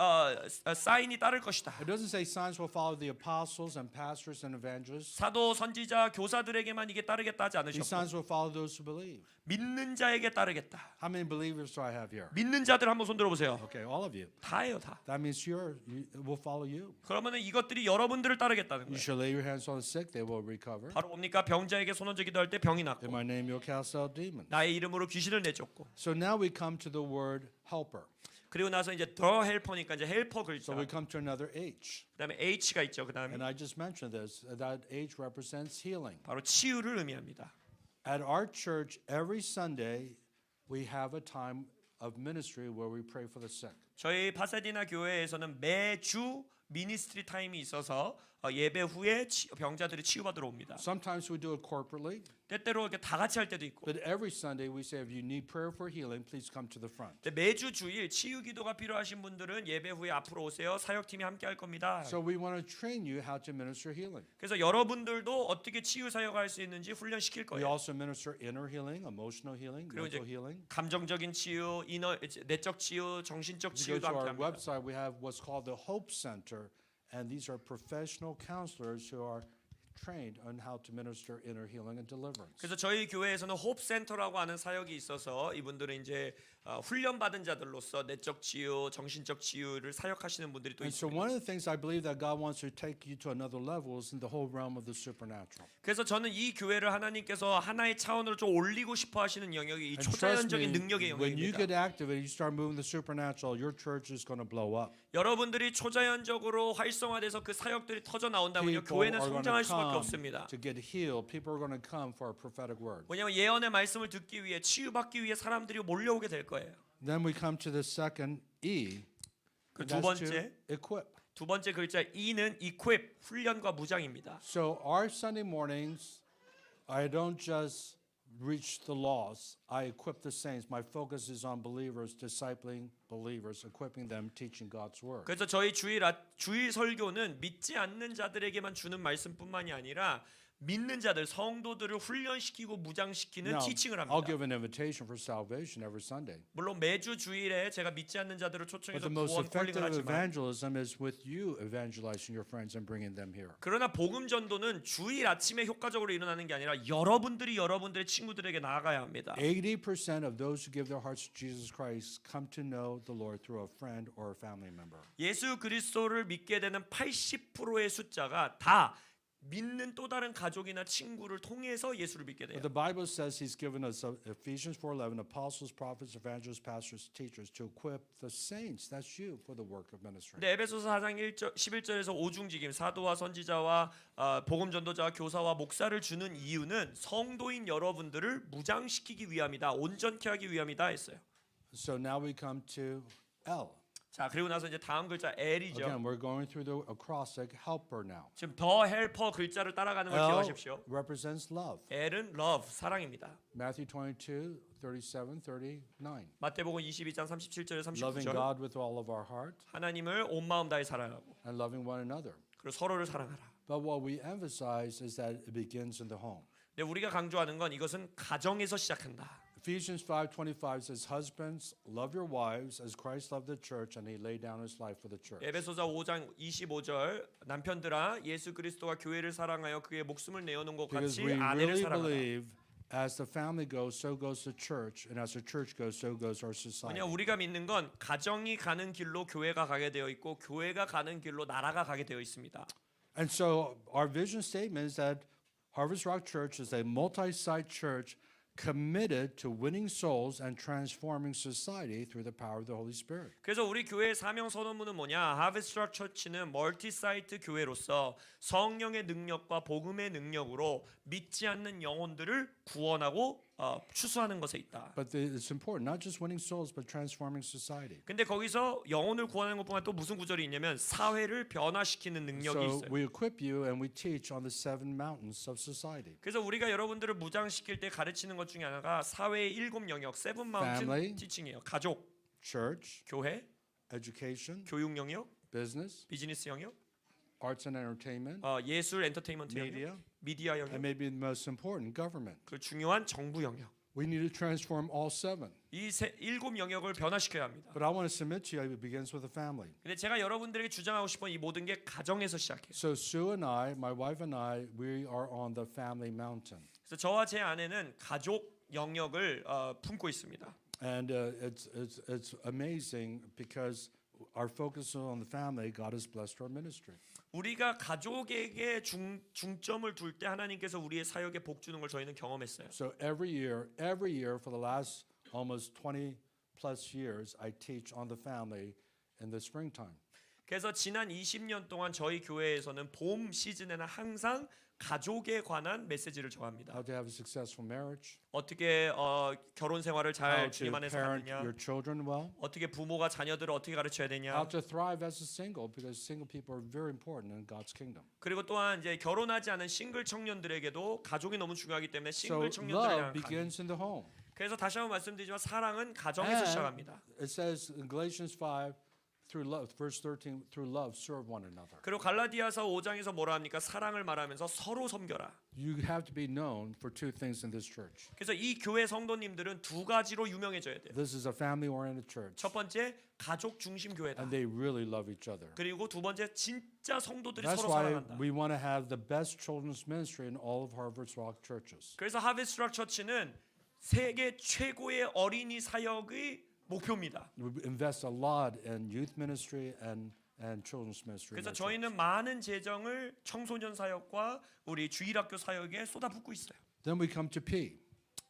사인이 따를 것이다. It doesn't say signs will follow the apostles and pastors and evangelists. 사도, 선지자, 교사들에게만 이게 따르겠다 하지 These 않으셨고 signs will follow those who believe. 믿는 자에게 따르겠다. How many believers do I have here? 믿는 자들 한번 손 들어보세요. Okay, all of you. 다예요, 다. That means it will follow you. 그러면은 이것들이 여러분들을 따르겠다는 You 거예요. shall lay your hands on the sick, they will recover. 바로 뭡니까? 병자에게 손 얹어 기도할 때 병이 In 낫고 my name you'll cast out demons. 나의 이름으로 귀신을 내쫓고. So now we come to the word helper. 그리고 나서 이제 더 헬퍼니까 이제 헬퍼 글자. So we come to another H. 그다음에 H가 있죠. 그다음에 And I just mentioned this. That H represents healing. 바로 치유를 의미합니다. At our church, every Sunday, we have a time of ministry where we pray for the sick. 저희 파사디나 교회에서는 매주 미니스트리 타임이 있어서 예배 후에 병자들이 치유받으러 옵니다. Sometimes we do it corporately, 때때로 이렇게 다 같이 할 때도 있고. but every Sunday we say, if you need prayer for healing, please come to the front. 근데 매주 주일 치유 기도가 필요하신 분들은 예배 후에 앞으로 오세요. 사역팀이 함께 할 겁니다. So we want to train you how to minister healing. 그래서 여러분들도 어떻게 치유 사역할 수 있는지 훈련시킬 We 거예요. also minister inner healing, emotional healing, 그리고 이제 mental healing. 감정적인 치유, 내적 치유, 정신적 If you go 치유도 to our 함께 합니다. website, we have what's called the Hope Center, and these are professional counselors who are trained on how to minister inner healing and deliverance. 그래서 저희 교회에서는 홉 센터라고 하는 사역이 있어서 이분들은 이제 훈련 받은 자들로서 내적 치유, 정신적 치유를 사역하시는 분들이 또 And so 있습니다. one of the things I believe that God wants to take you to another level is in the whole realm of the supernatural. 그래서 저는 이 교회를 하나님께서 하나의 차원으로 좀 올리고 싶어 하시는 영역이 이 And trust me, 초자연적인 능력의 when you 영역입니다. get activated, you start moving the supernatural, your church is going to blow up. 여러분들이 초자연적으로 활성화돼서 그 사역들이 터져 나온다면요, People 교회는 are going 성장할 to 수밖에 come 없습니다. to get healed. People are going to come for a prophetic word. 왜냐하면 예언의 말씀을 듣기 위해 치유받기 위해 사람들이 몰려오게 될 거예요. Then we come to the second E. 그 and 두 that's to 번째 equip. 두 번째 글자 E는 equip 훈련과 무장입니다. So our Sunday mornings, I don't just reach the lost. I equip the saints. My focus is on believers, discipling believers, equipping them, teaching God's word. 그래서 저희 주일 설교는 믿지 않는 자들에게만 주는 말씀뿐만이 아니라 믿는 자들 성도들을 훈련시키고 무장시키는 Now, 티칭을 I'll 합니다. give an invitation for salvation every Sunday. 물론 매주 주일에 제가 믿지 않는 자들을 But 초청해서 the most 구원 콜링을 effective 하지만 evangelism is with you evangelizing your friends and bringing them here. 그러나 복음 전도는 주일 아침에 효과적으로 일어나는 게 아니라 여러분들이 여러분들의 친구들에게 나아가야 합니다. 80% of those who give their hearts to Jesus Christ come to know the Lord through a friend or a family member. 예수 그리스도를 믿게 되는 80%의 숫자가 다 믿는 또 다른 가족이나 친구를 통해서 예수를 믿게 돼요. But the Bible says He's given us Ephesians 4:11 apostles, prophets, evangelists, pastors, teachers to equip the saints. That's you for the work of ministry. 근데 에베소서 4장 11절에서 오중직임 사도와 선지자와 복음 전도자와 교사와 목사를 주는 이유는 성도인 여러분들을 무장시키기 위함이다. 온전케 하기 위함이다 했어요. So now we come to L. 자, 그리고 나서 이제 다음 글자 L이죠. Again, we're going through the acrostic helper now. 지금 더 헬퍼 글자를 따라가는 걸 L 기억하십시오. represents love. L은 love, 사랑입니다. Matthew 22, 37, 39. 마태복음 22장 37절에 Loving 39절 God with all of our heart 하나님을 온 마음 다해 사랑하고 and loving one another. 그리고 서로를 사랑하라. But what we emphasize is that it begins in the home. 근데 우리가 강조하는 건 이것은 가정에서 시작한다. Ephesians 5:25 says, "Husbands, love your wives as Christ loved the church and he laid down his life for the church." 에베소서 5장 25절 남편들아 예수 그리스도가 교회를 사랑하여 그의 목숨을 내어놓은 것 Because 같이 we 아내를 really 사랑하라. believe as the family goes, so goes the church, and as the church goes, so goes our society. 왜냐 우리가 믿는 건 가정이 가는 길로 교회가 가게 되어 있고 교회가 가는 길로 나라가 가게 되어 있습니다. And so our vision statement is that Harvest Rock Church is a multi-site church committed to winning souls and transforming society through the power of the Holy Spirit. 그래서 우리 교회의 사명 선언문은 뭐냐? 하베스트 락 처치는 멀티 사이트 교회로서 성령의 능력과 복음의 능력으로 믿지 않는 영혼들을 구원하고 추수하는 것에 있다. But it's important, not just winning souls, but transforming society. 근데 거기서 영혼을 구원하는 것뿐만 또 무슨 구절이 있냐면 사회를 변화시키는 능력이 So 있어요. we equip you and we teach on the 7 mountains of society. 그래서 우리가 여러분들을 무장시킬 때 가르치는 것 중에 하나가 사회의 7 영역, 세븐 마운틴 Family. 티칭이에요. 가족, Church, 교회, education, 교육 영역, business, 비즈니스 영역, arts and entertainment, 예술, 엔터테인먼트 영역, media, 미디어 and 영역, maybe the most important, government. 그 중요한 정부 영역. We need to transform all 7. 이 7 영역을 변화시켜야 합니다. But I want to submit to you, it begins with the family. 근데 제가 여러분들에게 주장하고 싶은 이 모든 게 가정에서 시작해요. So Sue and I, my wife and I, we are on the family mountain. 그래서 저와 제 아내는 가족 영역을 품고 있습니다. And it's amazing because our focus is on the family. God has blessed our ministry. 우리가 가족에게 중점을 둘 때 하나님께서 우리의 사역에 복 주는 걸 저희는 경험했어요. So every year for the last almost 20 plus years, I teach on the family in the springtime. 그래서 지난 20년 동안 저희 교회에서는 봄 시즌에는 항상 가족에 관한 메시지를 전합니다. How to have a successful marriage, 어떻게 결혼 생활을 잘 how to 주님 안에서 parent 하느냐, your children well, 어떻게 부모가 자녀들을 어떻게 가르쳐야 되냐, how to thrive as a single, because single people are very important in God's kingdom. 그리고 또한 이제 결혼하지 않은 싱글 청년들에게도 가족이 너무 중요하기 때문에 So 싱글 청년들을 love 향한 강의. begins in the home. 그래서 다시 한번 말씀드리지만 사랑은 가정에서 And 시작합니다. it says in Galatians 5, through love, verse 13, through love, serve one another. 그리고 갈라디아서 5장에서 뭐라 합니까? 사랑을 말하면서 서로 섬겨라. You have to be known for two things in this church. 그래서 이 교회 성도님들은 두 가지로 유명해져야 돼요. This is a family-oriented church, 첫 번째 가족 중심 교회다. and they really love each other. 그리고 두 번째 진짜 성도들이 That's 서로 why 사랑한다. we want to have the best children's ministry in all of Harvard's Rock churches. 그래서 하베스트 락 처치는 세계 최고의 어린이 사역의 목표입니다. We invest a lot in youth ministry and children's ministry. in 그래서 our church. 저희는 많은 재정을 청소년 사역과 우리 주일학교 사역에 쏟아붓고 있어요. Then we come to P.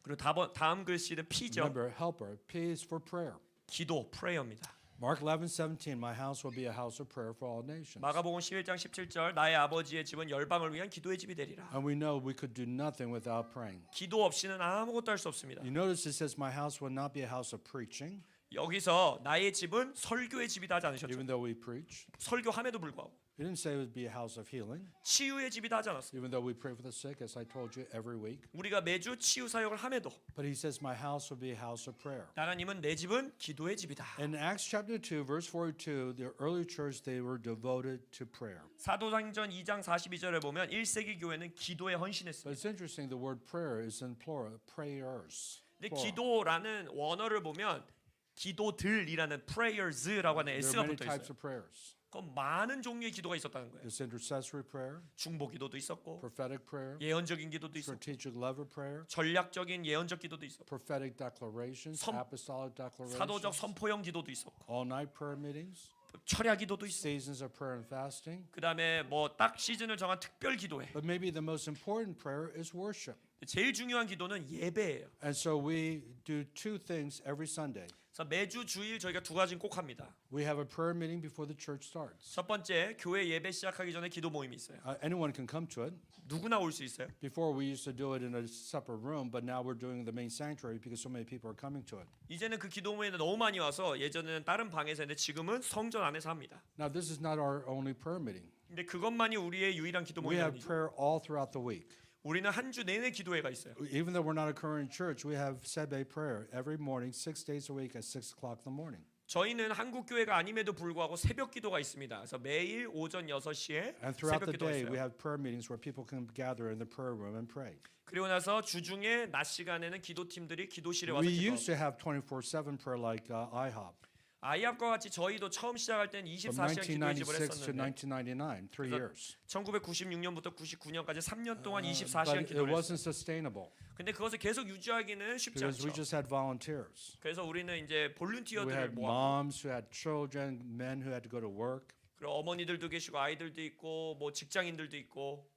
그리고 다음 글씨는 P죠. Remember, helper. P is for prayer. 기도, 프레이어입니다. Mark 11:17. My house will be a house of prayer for all nations. 마가복음 11장 17절 나의 아버지의 집은 열방을 위한 기도의 집이 되리라. And we know we could do nothing without praying. 기도 없이는 아무것도 할 수 없습니다. You notice it says, "My house will not be a house of preaching," 여기서 나의 집은 설교의 집이다 하지 않으셨죠? even though we preach. 설교함에도 불구하고 He didn't say it would be a house of healing, 치유의 집이다 하지 않았어요. even though we pray for the sick, as I told you every week. 우리가 매주 치유 사역을 함에도 But he says, "My house will be a house of prayer." 하나님은 내 집은 기도의 집이다. In Acts chapter 2, verse 42, the early church, they were devoted to prayer. 사도행전 2장 42절에 보면 1세기 교회는 기도에 But 헌신했습니다. it's interesting, the word prayer is in plural, prayers. 근데 plural. 기도라는 원어를 보면 기도들이라는 prayers라고 하는 There S가 are many 붙어 types 있어요. of prayers. 그 많은 종류의 기도가 있었다는 거예요. There's intercessory prayer, 중보 기도도 있었고 prophetic prayer, 예언적인 기도도 있었고 strategic level prayer, 전략적인 예언적 기도도 있었고 prophetic declarations, 선- apostolic 사도적 declarations, 선포형 기도도 있었고 all-night prayer meetings, 철야 기도도 있었고 seasons of prayer and fasting. 그다음에 뭐 딱 시즌을 정한 특별 기도회. But maybe the most important prayer is worship. 제일 중요한 기도는 예배예요. And so we do two things every Sunday. 그래서 매주 주일 저희가 두 가지는 꼭 합니다. We have a prayer meeting before the church starts. 첫 번째 교회 예배 시작하기 전에 기도 모임이 있어요. Anyone can come to it. 누구나 올 수 있어요. Before we used to do it in a separate room, but now we're doing the main sanctuary because so many people are coming to it. 이제는 그 기도 모임에 너무 많이 와서 예전에는 다른 방에서 했는데 지금은 성전 안에서 합니다. Now this is not our only prayer meeting. 근데 그것만이 우리의 유일한 기도 We 모임이 have 아니죠. prayer all throughout the week. 우리는 한 주 내내 기도회가 있어요. Even though we're not a current church, we have Sebe prayer every morning, 6 days a week at 6 o'clock in the morning. 저희는 한국 교회가 아님에도 불구하고 새벽 기도가 있습니다. 그래서 매일 오전 6시에 And throughout 새벽 the 기도가 day, we 있어요. have prayer meetings where people can gather in the prayer room and pray. 그리고 나서 주중에 낮 시간에는 기도팀들이 기도실에 와서 We 기도하고 used to have 24/7 prayer like IHOP. 아이합과 같이 저희도 처음 시작할 땐 From 24시간 기도의 집을 1996 to 했었는데 1999, 3 years. 1996년부터 99년까지 3년 동안 But 24시간 it 기도를 했어요. wasn't sustainable 근데 그것을 계속 유지하기는 쉽지 because we 않죠. just had volunteers. 그래서 우리는 이제 We 볼런티어들을 had 모아 moms who had children, men who had to go to work. 그리고 어머니들도 계시고 아이들도 있고 뭐 직장인들도 있고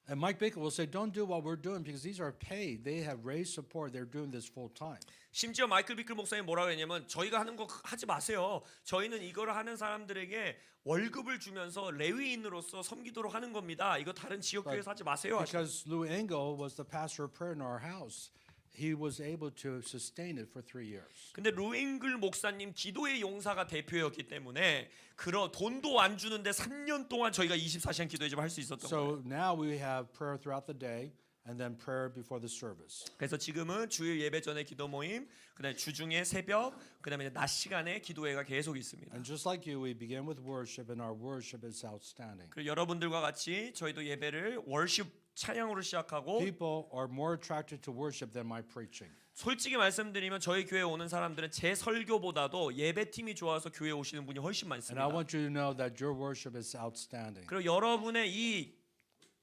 And Mike Baker will say, don't do what we're doing because these are paid. They have raised support. They're doing this full time. 심지어 마이클 비클 목사님 뭐라고 했냐면 저희가 하는 거 하지 마세요. 저희는 이거를 하는 사람들에게 월급을 주면서 레위인으로서 섬기도록 하는 겁니다. 이거 다른 지역 교회에서 하지 마세요. 하시고. Because Lou Engel was the pastor of prayer in our house, he was able to sustain it for 3 years. 근데 루잉글 목사님 기도의 용사가 대표였기 때문에 그런 돈도 안 주는데 3년 동안 저희가 24시간 기도의 집을 할 수 있었던 거예요. So now we have prayer throughout the day and then prayer before the service. 그래서 지금은 주일 예배 전에 기도 모임, 그다음에 주중에 새벽, 그다음에 낮 시간에 기도회가 계속 있습니다. And just like you, we begin with worship, and our worship is outstanding. 그리고 여러분들과 같이 저희도 예배를 월십 찬양으로 시작하고 People are more attracted to worship than my preaching. 솔직히 말씀드리면 저희 교회에 오는 사람들은 제 설교보다도 예배팀이 좋아서 교회에 오시는 분이 훨씬 And I 많습니다. want you to know that your worship is outstanding. 그리고 여러분의 이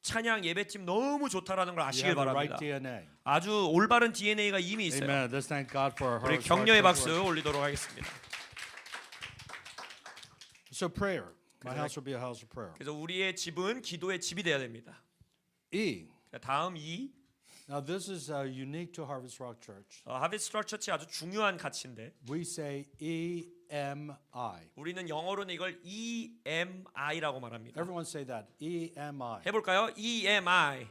찬양 예배팀 너무 좋다라는 걸 You 아시길 have the right 바랍니다. DNA. 아주 올바른 DNA가 이미 있어요. Amen. Let's thank God for our 우리 hearts. 격려의 박수 올리도록 하겠습니다. So prayer. My house will be a house of prayer. 그래서 우리의 집은 기도의 집이 돼야 됩니다. E. 다음 2 Now, this is unique to Harvest Rock Church. 하베스트 락 처치 아주 중요한 가치인데 We say EMI. 우리는 영어로는 이걸 EMI라고 말합니다. Everyone say that. EMI. 해볼까요? EMI.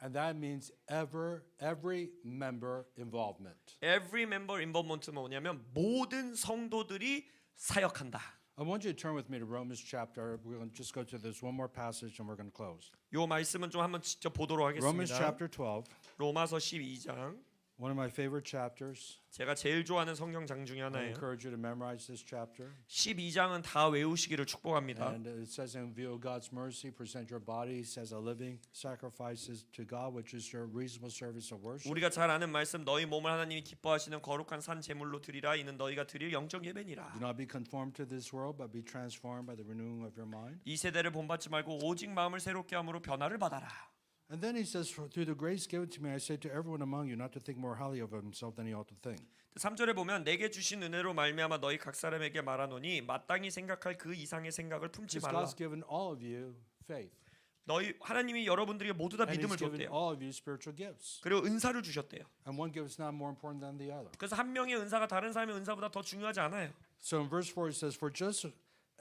And that means every member involvement. Every member involvement는 뭐냐면 모든 성도들이 사역한다. I want you to turn with me to Romans chapter. We're going to just go to this one more passage and we're going to close. 요 말씀은 좀 한번 직접 보도록 Romans 하겠습니다. chapter 12, 로마서 12장. one of my favorite chapters. 제가 제일 좋아하는 성경장 중에 I 하나예요. encourage you to memorize this chapter. 12장은 다 외우시기를 축복합니다. And it says, in view of God's mercy, present your bodies as a living sacrifices to God, which is your reasonable service of worship. 우리가 잘 아는 말씀 너희 몸을 하나님이 기뻐하시는 거룩한 산 제물로 드리라 이는 너희가 드릴 영적 예배니라. Do not be conformed to this world, but be transformed by the renewing of your mind. 이 세대를 본받지 말고 오직 마음을 새롭게 함으로 변화를 받아라. And then he says, through the grace given to me, I say to everyone among you not to think more highly of himself than he ought to think. 3절에 보면 내게 주신 은혜로 말미암아 너희 각 사람에게 말하노니 마땅히 생각할 그 이상의 생각을 품지 Because 말라. God's given all of you faith. 너희 하나님이 여러분들에게 모두 다 And 믿음을 he's given 줬대요. all of you spiritual gifts. 그리고 은사를 주셨대요. And one gift is not more important than the other. 그래서 한 명의 은사가 다른 사람의 은사보다 더 중요하지 않아요. So in verse 4 it says, for just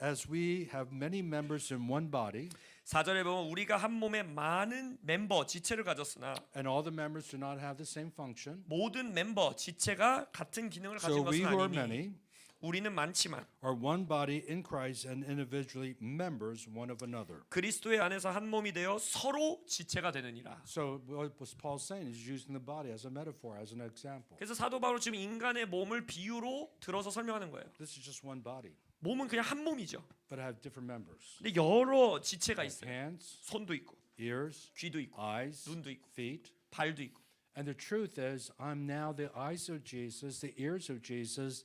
as we have many members in one body, 4절에 보면 우리가 한 몸에 많은 멤버 지체를 가졌으나 and all the members do not have the same function, 모든 멤버 지체가 같은 기능을 so 가진 we 것은 who are 아니니 many 우리는 많지만 are one body in Christ and individually members one of another. 그리스도의 안에서 한 몸이 되어 서로 지체가 되느니라. So what was Paul saying? He's using the body as a metaphor, as an example. 그래서 사도 바울은 지금 인간의 몸을 비유로 들어서 설명하는 거예요. This is just one body, 몸은 그냥 한 몸이죠. but have different members. 근데 여러 지체가 Like 있어요. hands, 손도 있고 ears, 귀도 있고 eyes, 눈도 있고 feet. 발도 있고. And the truth is, I'm now the eyes of Jesus, the ears of Jesus,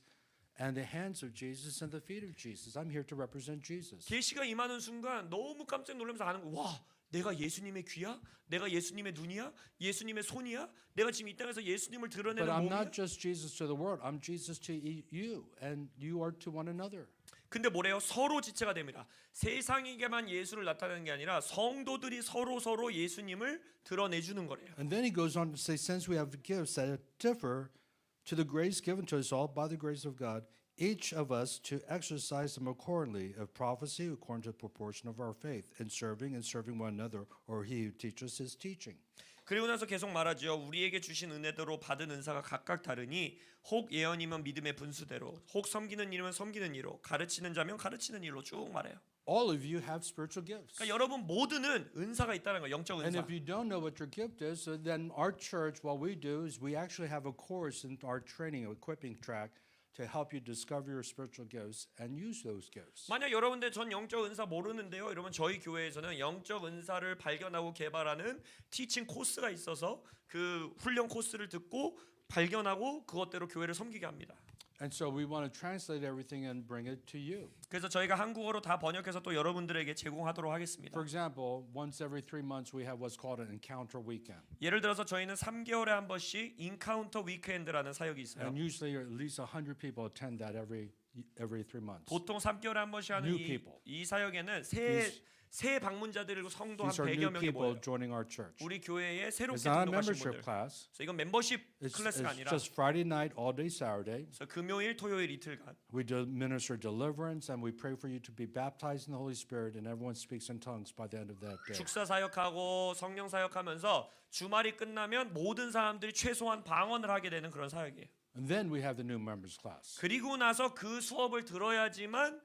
and the hands of Jesus and the feet of Jesus. I'm here to represent Jesus. 계시가 임하는 순간 너무 깜짝 놀라면서 아는 거. 와, 내가 예수님의 귀야? 내가 예수님의 눈이야? 예수님의 손이야? 내가 지금 이 땅에서 예수님을 But 드러내는 I'm 몸이야? not just Jesus to the world. I'm Jesus to you, and you are to one another. 근데 뭐래요? 서로 지체가 됩니다. 세상에게만 예수를 나타내는 게 아니라 성도들이 서로 예수님을 드러내주는 거래요. And then he goes on to say, since we have gifts that differ to the grace given to us all by the grace of God, each of us to exercise them accordingly, of prophecy according to the proportion of our faith, in serving one another, or he who teaches his teaching. 그리고 나서 계속 말하죠. 우리에게 주신 은혜대로 받은 은사가 각각 다르니 혹 예언이면 믿음의 분수대로, 혹 섬기는 일이면 섬기는 일로, 가르치는 자면 가르치는 일로 쭉 말해요. All of you have spiritual gifts. 그러니까 여러분 모두는 은사가 있다는 거예요. 영적 And 은사. if you don't know what your gift is, then our church, what we do is we actually have a course in our training, equipping track to help you discover your spiritual gifts and use those gifts. 만약 여러분들 전 영적 은사 모르는데요. 이러면 저희 교회에서는 영적 은사를 발견하고 개발하는 티칭 코스가 있어서 그 훈련 코스를 듣고 발견하고 그것대로 교회를 섬기게 합니다. And so we want to translate everything and bring it to you. 그래서 저희가 한국어로 다 번역해서 또 여러분들에게 제공하도록 하겠습니다. For example, once every 3 months we have what's called an encounter weekend. 예를 들어서 저희는 3개월에 한 번씩 인카운터 위크엔드라는 사역이 있어요. And usually at least 100 people attend that every 3 months. 보통 3개월에 한 번씩 하는 New 이 people. 사역에는 새 방문자들 그리고 성도 한 These are 100여 new 명이 people 모여요. joining our church. 우리 교회에 새롭게 It's not a 등록하신 membership 분들. class. 그래서 이건 멤버십 It's 클래스가 아니라 just Friday night, all day Saturday. 그래서 금요일, 토요일 이틀간 We minister deliverance and we pray for you to be baptized in the Holy Spirit and everyone speaks in tongues by the end of that day. 축사 사역하고 성령 사역하면서 주말이 끝나면 모든 사람들이 최소한 방언을 하게 되는 그런 사역이에요. And then we have the new members class. 그리고 나서 그 수업을 들어야지만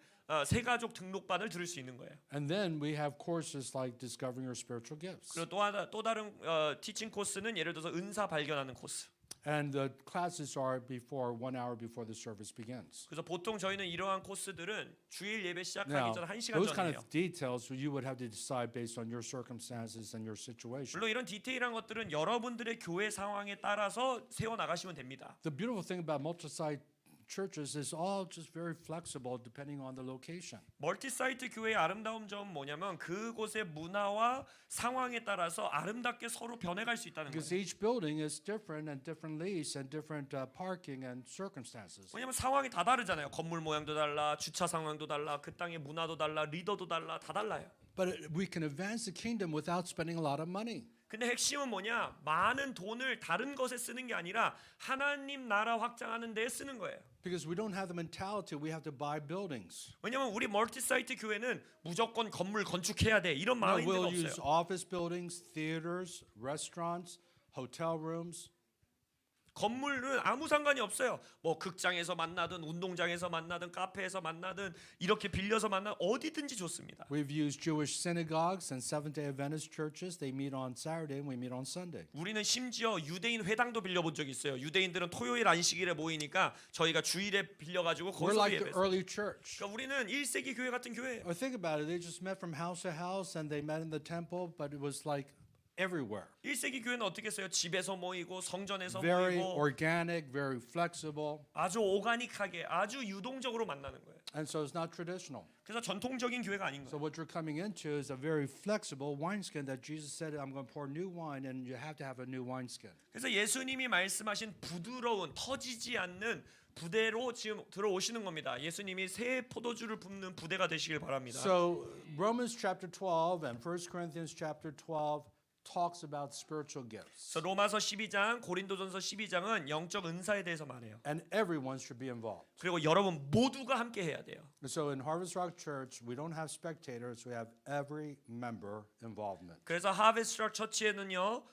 새가족 등록반을 들을 수 있는 거예요. And then we have courses like discovering your spiritual gifts. 그리고 또 다른 티칭 코스는 예를 들어서 은사 발견하는 코스. And the classes are before 1 hour before the service begins. 그래서 보통 저희는 이러한 코스들은 주일 예배 시작하기 Now, 전 1시간 those kind 전이에요. of details you would have to decide based on your circumstances and your situation. 물론 이런 디테일한 것들은 여러분들의 교회 상황에 따라서 세워 나가시면 됩니다. The beautiful thing about multi-site churches is all just very flexible depending on the location. 멀티사이트 교회의 아름다운 점은 뭐냐면 그곳의 문화와 상황에 따라서 아름답게 서로 변해갈 수 있다는 Because 거예요. each building is different and different lease and different parking and circumstances. 왜냐면 상황이 다 다르잖아요. 건물 모양도 달라, 주차 상황도 달라, 그 땅의 문화도 달라, 리더도 달라, 다 달라요. But we can advance the kingdom without spending a lot of money. 근데 핵심은 뭐냐? 많은 돈을 다른 것에 쓰는 게 아니라 하나님 나라 확장하는 데에 쓰는 거예요. Because we don't have the mentality we have to buy buildings. 왜냐면 우리 멀티사이트 교회는 무조건 건물 건축해야 돼 이런 No, 마인드가 we'll 없어요. use office buildings, theaters, restaurants, hotel rooms. 건물은 아무 상관이 없어요. 뭐 극장에서 만나든 운동장에서 만나든 카페에서 만나든 이렇게 빌려서 만나 어디든지 좋습니다. We've used Jewish synagogues and Seventh-day Adventist churches. They meet on Saturday and we meet on Sunday. 우리는 심지어 유대인 회당도 빌려본 적 있어요. 유대인들은 토요일 안식일에 모이니까 저희가 주일에 빌려가지고 We're 거기서 like the 예배했어요. early church. 그러니까 우리는 1세기 교회 같은 교회예요. Or think about it. They just met from house to house and they met in the temple, but it was like everywhere. 1세기 교회는 어떻게 했어요? 집에서 모이고 성전에서 Very 모이고 organic, very flexible. 아주 오가닉하게 아주 유동적으로 만나는 거예요. And so it's not traditional. 그래서 전통적인 교회가 아닌 So 거예요. what you're coming into is a very flexible wineskin that Jesus said, I'm going to pour new wine and you have to have a new wineskin. 그래서 예수님이 말씀하신 부드러운 터지지 않는 부대로 지금 들어오시는 겁니다. 예수님이 새 포도주를 붓는 부대가 되시길 바랍니다. So Romans chapter 12 and 1 Corinthians chapter 12 talks about spiritual gifts. 그래서 로마서 12장, 고린도전서 12장은 영적 은사에 대해서 말해요. And everyone should be involved. 그리고 여러분 모두가 함께 해야 돼요. So in Harvest Rock Church, we don't have spectators, we have every member involvement. 그래서 하베스트락 처치에는요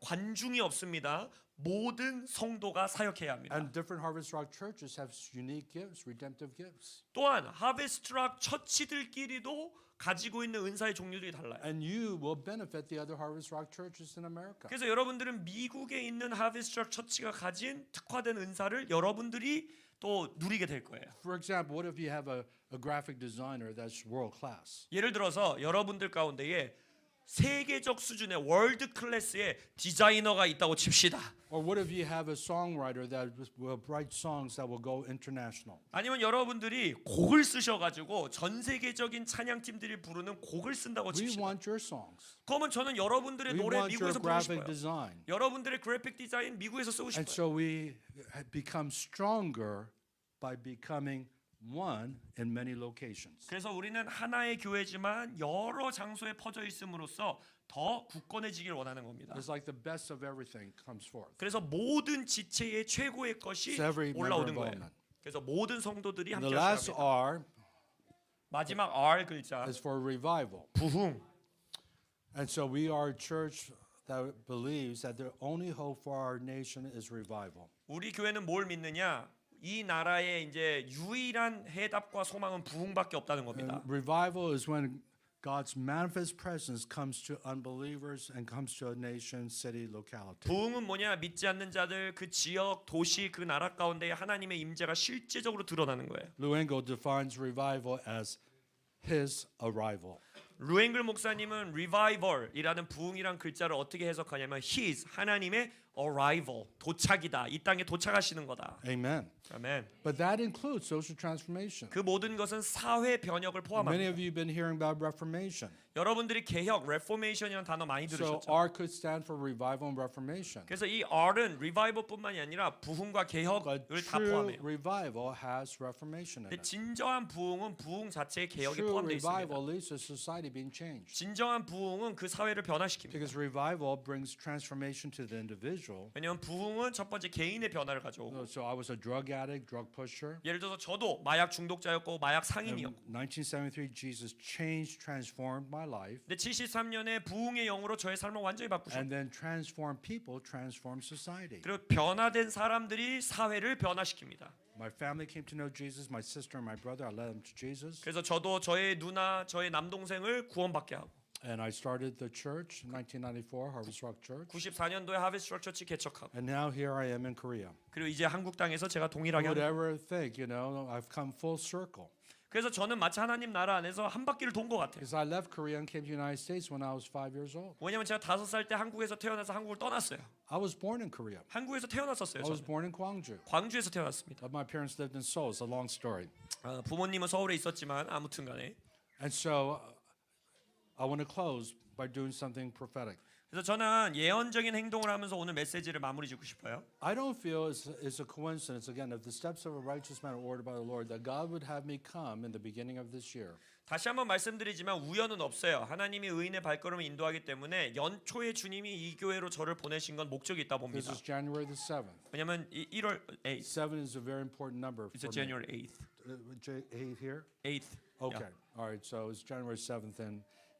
관중이 없습니다. 모든 성도가 사역해야 합니다. And different Harvest Rock churches have unique gifts, redemptive gifts. 또한 하베스트락 처치들끼리도 가지고 있는 은사의 종류들이 달라요. And you will benefit the other Harvest Rock churches in America. 그래서 여러분들은 미국에 있는 하베스트락 처치가 가진 특화된 은사를 여러분들이 또 누리게 될 거예요. For example, what if you have a graphic designer that's world class? 예를 들어서 여러분들 가운데에 세계적 수준의 월드 클래스의 디자이너가 있다고 칩시다. Or what if you have a songwriter that will write songs that will go international? 아니면 여러분들이 곡을 쓰셔가지고 전 세계적인 찬양팀들이 부르는 곡을 쓴다고 We 칩시다. want your songs. 그러면 저는 여러분들의 We 노래 want your 미국에서 부르고 graphic 싶어요. design. 여러분들의 그래픽 디자인 미국에서 쓰고 And 싶어요. so we become stronger by becoming one in many locations. 그래서 우리는 하나의 교회지만 여러 장소에 퍼져 있음으로써 더 굳건해지길 원하는 겁니다. It's like the best of everything comes forth. 그래서 모든 지체의 최고의 것이 So every member 올라오는 거예요. involvement. 그래서 모든 성도들이 And 함께 the last 하셔야 합니다. R 마지막 R 글자 is for revival. 부흥. And so we are a church that believes that the only hope for our nation is revival. 우리 교회는 뭘 믿느냐? 이 나라의 이제 유일한 해답과 소망은 부흥밖에 없다는 겁니다. And revival is when God's manifest presence comes to unbelievers and comes to a nation, city, locality. 부흥은 뭐냐? 믿지 않는 자들 그 지역, 도시, 그 나라 가운데 하나님의 임재가 실제적으로 드러나는 거예요. Lou Engle defines revival as his arrival. 루엥글 목사님은 revival이라는 부흥이란 글자를 어떻게 해석하냐면 his 하나님의 arrival 도착이다. 이 땅에 도착하시는 거다. Amen. 아멘. But that includes social transformation. 그 모든 것은 사회 변혁을 Many 포함합니다. of you have been hearing about Reformation. 여러분들이 개혁, reformation이라는 단어 많이 So 들으셨죠? R could stand for revival and reformation. 그래서 이 R은 revival뿐만이 아니라 부흥과 개혁을 But 다 true 포함해요. revival has reformation in 근데 it. 진정한 부흥은 부흥 자체의 개혁에 True 포함되어 있습니다. revival leads to society being changed. 진정한 부흥은 그 사회를 변화시킵니다. Because revival brings transformation to the individual. 왜냐하면 부흥은 첫 번째 개인의 변화를 가져오고 So I was a drug addict, drug pusher. 예를 들어서 저도 마약 중독자였고 마약 In 상인이었고 1973, Jesus changed, transformed my life. 근데 73년에 부흥의 영으로 저의 삶을 완전히 바꾸셨고 And then transformed people, transformed society. 그리고 변화된 사람들이 사회를 변화시킵니다. My family came to know Jesus. My sister and my brother, I led them to Jesus. 그래서 저도 저의 누나, 저의 남동생을 구원받게 하고 And I started the church in 1994, Harvest Rock Church. 94년도에 하베스트락 처치 개척하고 And now here I am in Korea. 그리고 이제 한국 땅에서 제가 Who 동일하게 would 합니다. ever think, I've come full circle. 그래서 저는 마치 하나님 나라 안에서 한 바퀴를 돈 것 같아요. Because I left Korea and came to the United States when I was 5 years old. 왜냐면 제가 5살 때 한국에서 태어나서 한국을 떠났어요. I was born in Korea. 한국에서 태어났었어요. I was 저는. born in Gwangju. 광주에서 태어났습니다. But my parents lived in Seoul. It's a long story. 부모님은 서울에 있었지만 아무튼간에 And so I want to close by doing something prophetic. 그래서 저는 예언적인 행동을 하면서 오늘 메시지를 마무리 짓고 싶어요. I don't feel it's a coincidence, again, if the steps of a righteous man are ordered by the Lord, that God would have me come in the beginning of this year. 다시 한번 말씀드리지만 우연은 없어요. 하나님이 의인의 발걸음을 인도하기 때문에 연초에 주님이 이 교회로 저를 보내신 건 목적이 있다 This 봅니다. is January the 7th. 왜냐면 1월 8th. 7 is a very important number It's for me. January 8th. 8 here? 8th. Okay. All right. So it's January 7th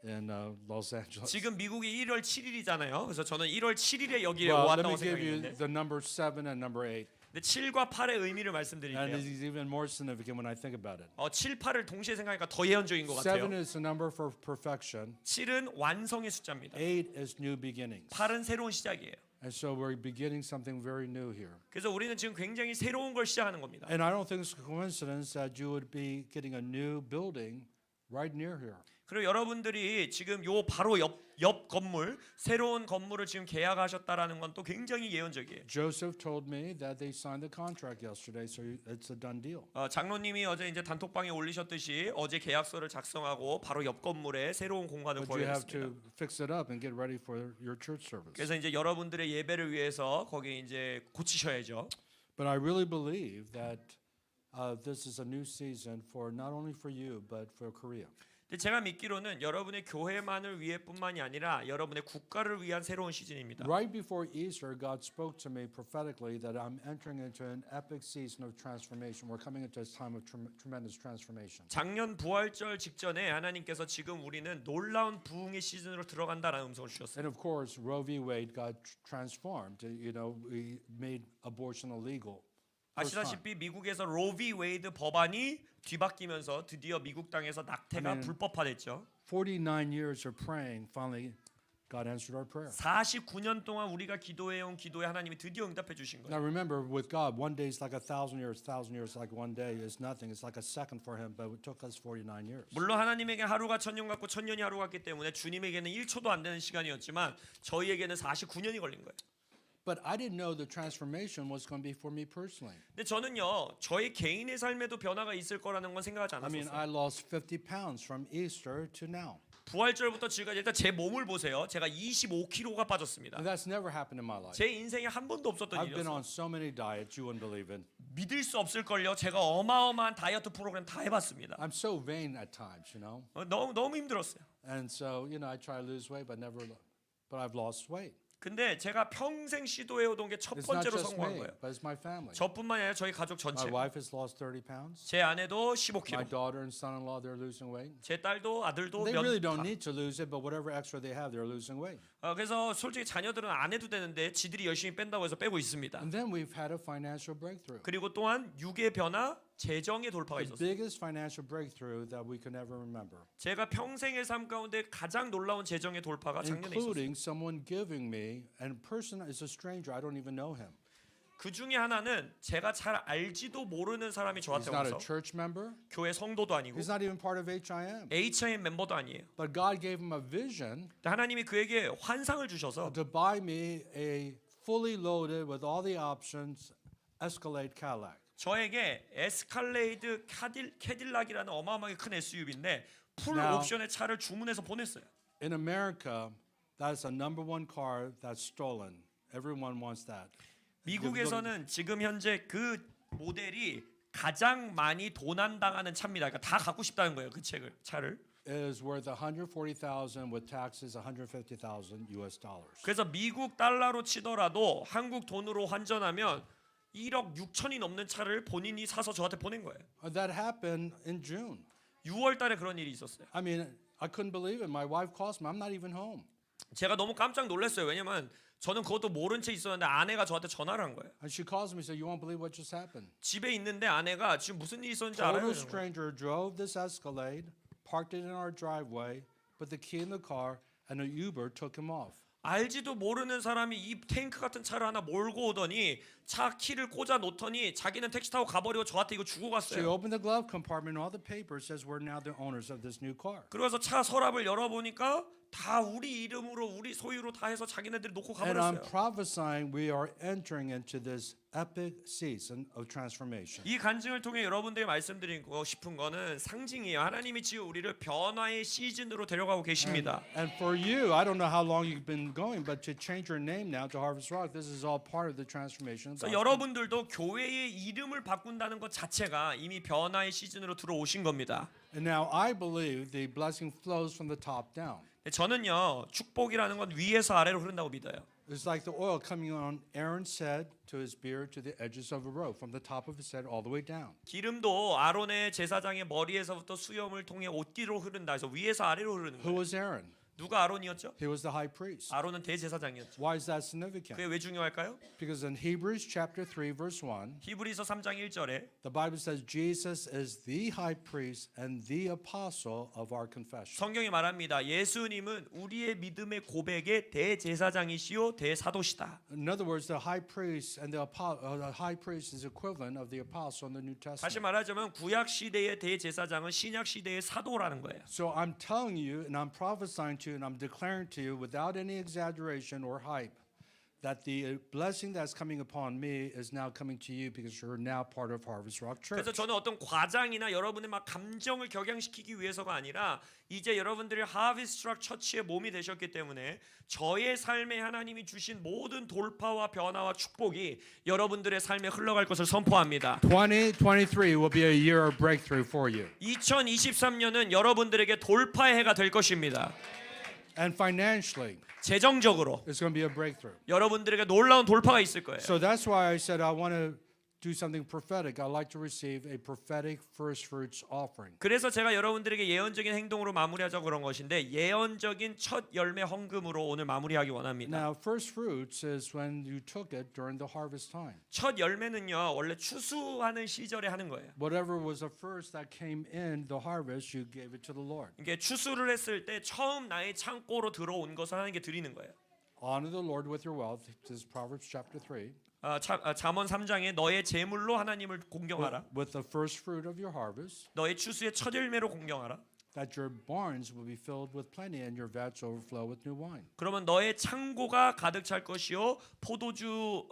in Los Angeles. 지금 미국이 1월 7일이잖아요. 그래서 저는 1월 7일에 여기에 Well, let me 왔다고 give you 생각했는데 the number 7 and number 8. 근데 7과 8의 의미를 And 말씀드릴게요. it is even more significant when I think about it. 7, 8을 동시에 생각하니까 더 예언적인 것 7 같아요. is the number for perfection. 7은 완성의 숫자입니다. 8 is new beginnings. 8은 새로운 시작이에요. And so we're beginning something very new here. 그래서 우리는 지금 굉장히 새로운 걸 시작하는 겁니다. And I don't think it's a coincidence that you would be getting a new building right near here. 그리고 여러분들이 지금 요 바로 옆 건물 새로운 건물을 지금 계약하셨다라는 건 또 굉장히 예언적이에요. Joseph told me that they signed the contract yesterday, so it's a done deal. 장로님이 어제 이제 단톡방에 올리셨듯이 어제 계약서를 작성하고 바로 옆 건물에 새로운 공간을 But you have 구하였습니다. to fix it up and get ready for your church service. 그래서 이제 여러분들의 예배를 위해서 거기 이제 고치셔야죠. But I really believe that this is a new season for not only for you but for Korea. 근데 제가 믿기로는 여러분의 교회만을 위해뿐만이 아니라 여러분의 국가를 위한 새로운 시즌입니다. Right before Easter, God spoke to me prophetically that I'm entering into an epic season of transformation. We're coming into a time of tremendous transformation. 작년 부활절 직전에 하나님께서 지금 우리는 놀라운 부흥의 시즌으로 들어간다라는 음성을 주셨어요. And of course, Roe v. Wade got transformed. You know, we made abortion illegal. First time. 아시다시피 미국에서 로비 웨이드 법안이 뒤바뀌면서 드디어 미국 땅에서 낙태가 아멘. 불법화됐죠. 49 years of praying, finally God answered our prayer. 49년 동안 우리가 기도해온 기도에 하나님이 드디어 응답해 주신 거예요. Now remember, with God, one day is like 1,000 years. 1,000 years like one day is nothing. It's like a second for Him, but it took us 49 years. 물론 하나님에게 하루가 천년 같고 천년이 하루 같기 때문에 주님에게는 1초도 안 되는 시간이었지만 저희에게는 49년이 걸린 거예요. But I didn't know the transformation was going to be for me personally. 근데 저는요 저희 개인의 삶에도 변화가 있을 거라는 건 생각하지 I mean, 않았어요. I lost 50 pounds from Easter to now. 부활절부터 지금까지 일단 제 몸을 보세요. 제가 25kg가 빠졌습니다. And that's never happened in my life. 제 인생에 한 번도 없었던 I've been 일이었어요. on so many diets you wouldn't believe it. 믿을 수 없을걸요. 제가 어마어마한 다이어트 프로그램 다 해봤습니다. I'm so vain at times, you know. 너무 힘들었어요. And so, you know, I try to lose weight, but I've lost weight. 근데 제가 평생 시도해오던 게 첫 It's not 번째로 just 성공한 me, 거예요. but it's my family. 저뿐만이 아니라 저희 가족 전체. My wife has lost 30 pounds. 제 아내도 My 15kg. daughter and son-in-law, they're losing weight. 제 딸도 아들도 They 몇. really don't need to lose it, but whatever extra they have, they're losing weight. 그래서 솔직히 자녀들은 안 해도 되는데 지들이 열심히 뺀다고 해서 빼고 있습니다. And then we've had a financial breakthrough. 그리고 또한 육의 변화, 재정의 돌파가 The 있었어요. biggest financial breakthrough that we could ever remember. 제가 평생의 삶 가운데 가장 놀라운 재정의 돌파가 작년에 있었어요. Including someone giving me, and person is a stranger, I don't even know him. 그 중에 하나는 제가 잘 알지도 모르는 사람이 He's 저한테 not a 와서 church member. 교회 성도도 아니고 He's not even part of HIM. HIM 멤버도 아니에요. But God gave him a vision 근데 하나님이 그에게 환상을 주셔서 to buy me a fully loaded with all the options Escalade Cadillac. 저에게 에스칼레이드 캐딜락이라는 어마어마하게 큰 SUV인데 풀 Now- 옵션의 차를 주문해서 보냈어요. In America, that's a number one car that's stolen. Everyone wants that. 미국에서는 지금 현재 그 모델이 가장 많이 도난당하는 차입니다. 그러니까 다 갖고 싶다는 거예요. 그 차를. It is worth 140,000 with taxes, 150,000 US dollars. 그래서 미국 달러로 치더라도 한국 돈으로 환전하면 1억 6천이 넘는 차를 본인이 사서 저한테 보낸 거예요. That happened in June. 6월 달에 그런 일이 있었어요. I mean, I couldn't believe it. My wife calls me. I'm not even home. 제가 너무 깜짝 놀랐어요. 왜냐면 저는 그것도 모른 채 있었는데 아내가 저한테 전화를 한 거예요. And she calls me and says, you won't believe what just happened. 집에 있는데 아내가 지금 무슨 일이 있었는지 Total 알아요? stranger drove this Escalade, parked it in our driveway, put the key in the car, and an Uber took him off. 알지도 모르는 사람이 이 탱크 같은 차를 하나 몰고 오더니 차 키를 꽂아 놓더니 자기는 택시 타고 가버리고 저한테 이거 주고 She 갔어요. opened the glove compartment, all the papers says we're now the owners of this new car. 그래서 차 서랍을 열어보니까 다 우리 이름으로 우리 소유로 다 해서 자기네들이 놓고 And I'm 가버렸어요. prophesying we are entering into this epic season of transformation. 이 간증을 통해 여러분들이 말씀드리고 싶은 거는 상징이에요. 하나님이 지금 우리를 변화의 시즌으로 데려가고 계십니다. And for you, I don't know how long you've been going, but to change your name now to Harvest Rock, this is all part of the transformation. of the 그래서 여러분들도 교회의 이름을 바꾼다는 것 자체가 이미 변화의 시즌으로 들어오신 겁니다. And now I believe the blessing flows from the top down. 저는요 축복이라는 건 위에서 아래로 흐른다고 믿어요. It's like the oil coming on Aaron's head to his beard to the edges of a robe, from the top of his head all the way down. 기름도 아론의 제사장의 머리에서부터 수염을 통해 옷뒤로 흐른다 해서 위에서 아래로 흐르는 Who 거예요. was Aaron? 누가 아론이었죠? He was the high priest. 아론은 대제사장이었죠. Why is that significant? 그게 왜 중요할까요? Because in Hebrews chapter 3 verse 1, 히브리서 3장 1절에 the Bible says Jesus is the high priest and the apostle of our confession. 성경이 말합니다. 예수님은 우리의 믿음의 고백의 대제사장이시요 대사도시다. In other words, the high priest and the high priest is equivalent of the apostle in the New 다시 Testament. 말하자면 구약 시대의 대제사장은 신약 시대의 사도라는 거예요. So I'm telling you and I'm prophesying to you and I'm declaring to you without any exaggeration or hype that the blessing that's coming upon me is now coming to you because you're now part of Harvest Rock Church. 그래서 저는 어떤 과장이나 여러분의 막 감정을 격양시키기 위해서가 아니라 이제 여러분들이 하비스트 락 처치의 몸이 되셨기 때문에 저의 삶에 하나님이 주신 모든 돌파와 변화와 축복이 여러분들의 삶에 흘러갈 것을 선포합니다. 2023 will be a year of breakthrough for you. 2023년은 여러분들에게 돌파의 해가 될 것입니다. And financially, 재정적으로 it's going to be a breakthrough. 여러분들에게 놀라운 돌파가 있을 거예요. So that's why I said I want to do something prophetic. I'd like to receive a prophetic first fruits offering. 그래서 제가 여러분들에게 예언적인 행동으로 마무리하자고 그런 것인데 예언적인 첫 열매 헌금으로 오늘 마무리하기 원합니다. Now, first fruits is when you took it during the harvest time. 첫 열매는요 원래 추수하는 시절에 하는 거예요. Whatever was the first that came in the harvest, you gave it to the Lord. 이게 추수를 했을 때 처음 나의 창고로 들어온 것을 하나님께 드리는 거예요. Honor the Lord with your wealth. This is Proverbs chapter 3. 잠언 3장에 너의 재물로 하나님을 공경하라. With the first fruit of your harvest, 너의 추수의 첫 열매로 공경하라. that your barns will be filled with plenty and your vats overflow with new wine. 그러면 너의 창고가 가득 찰 것이요 포도주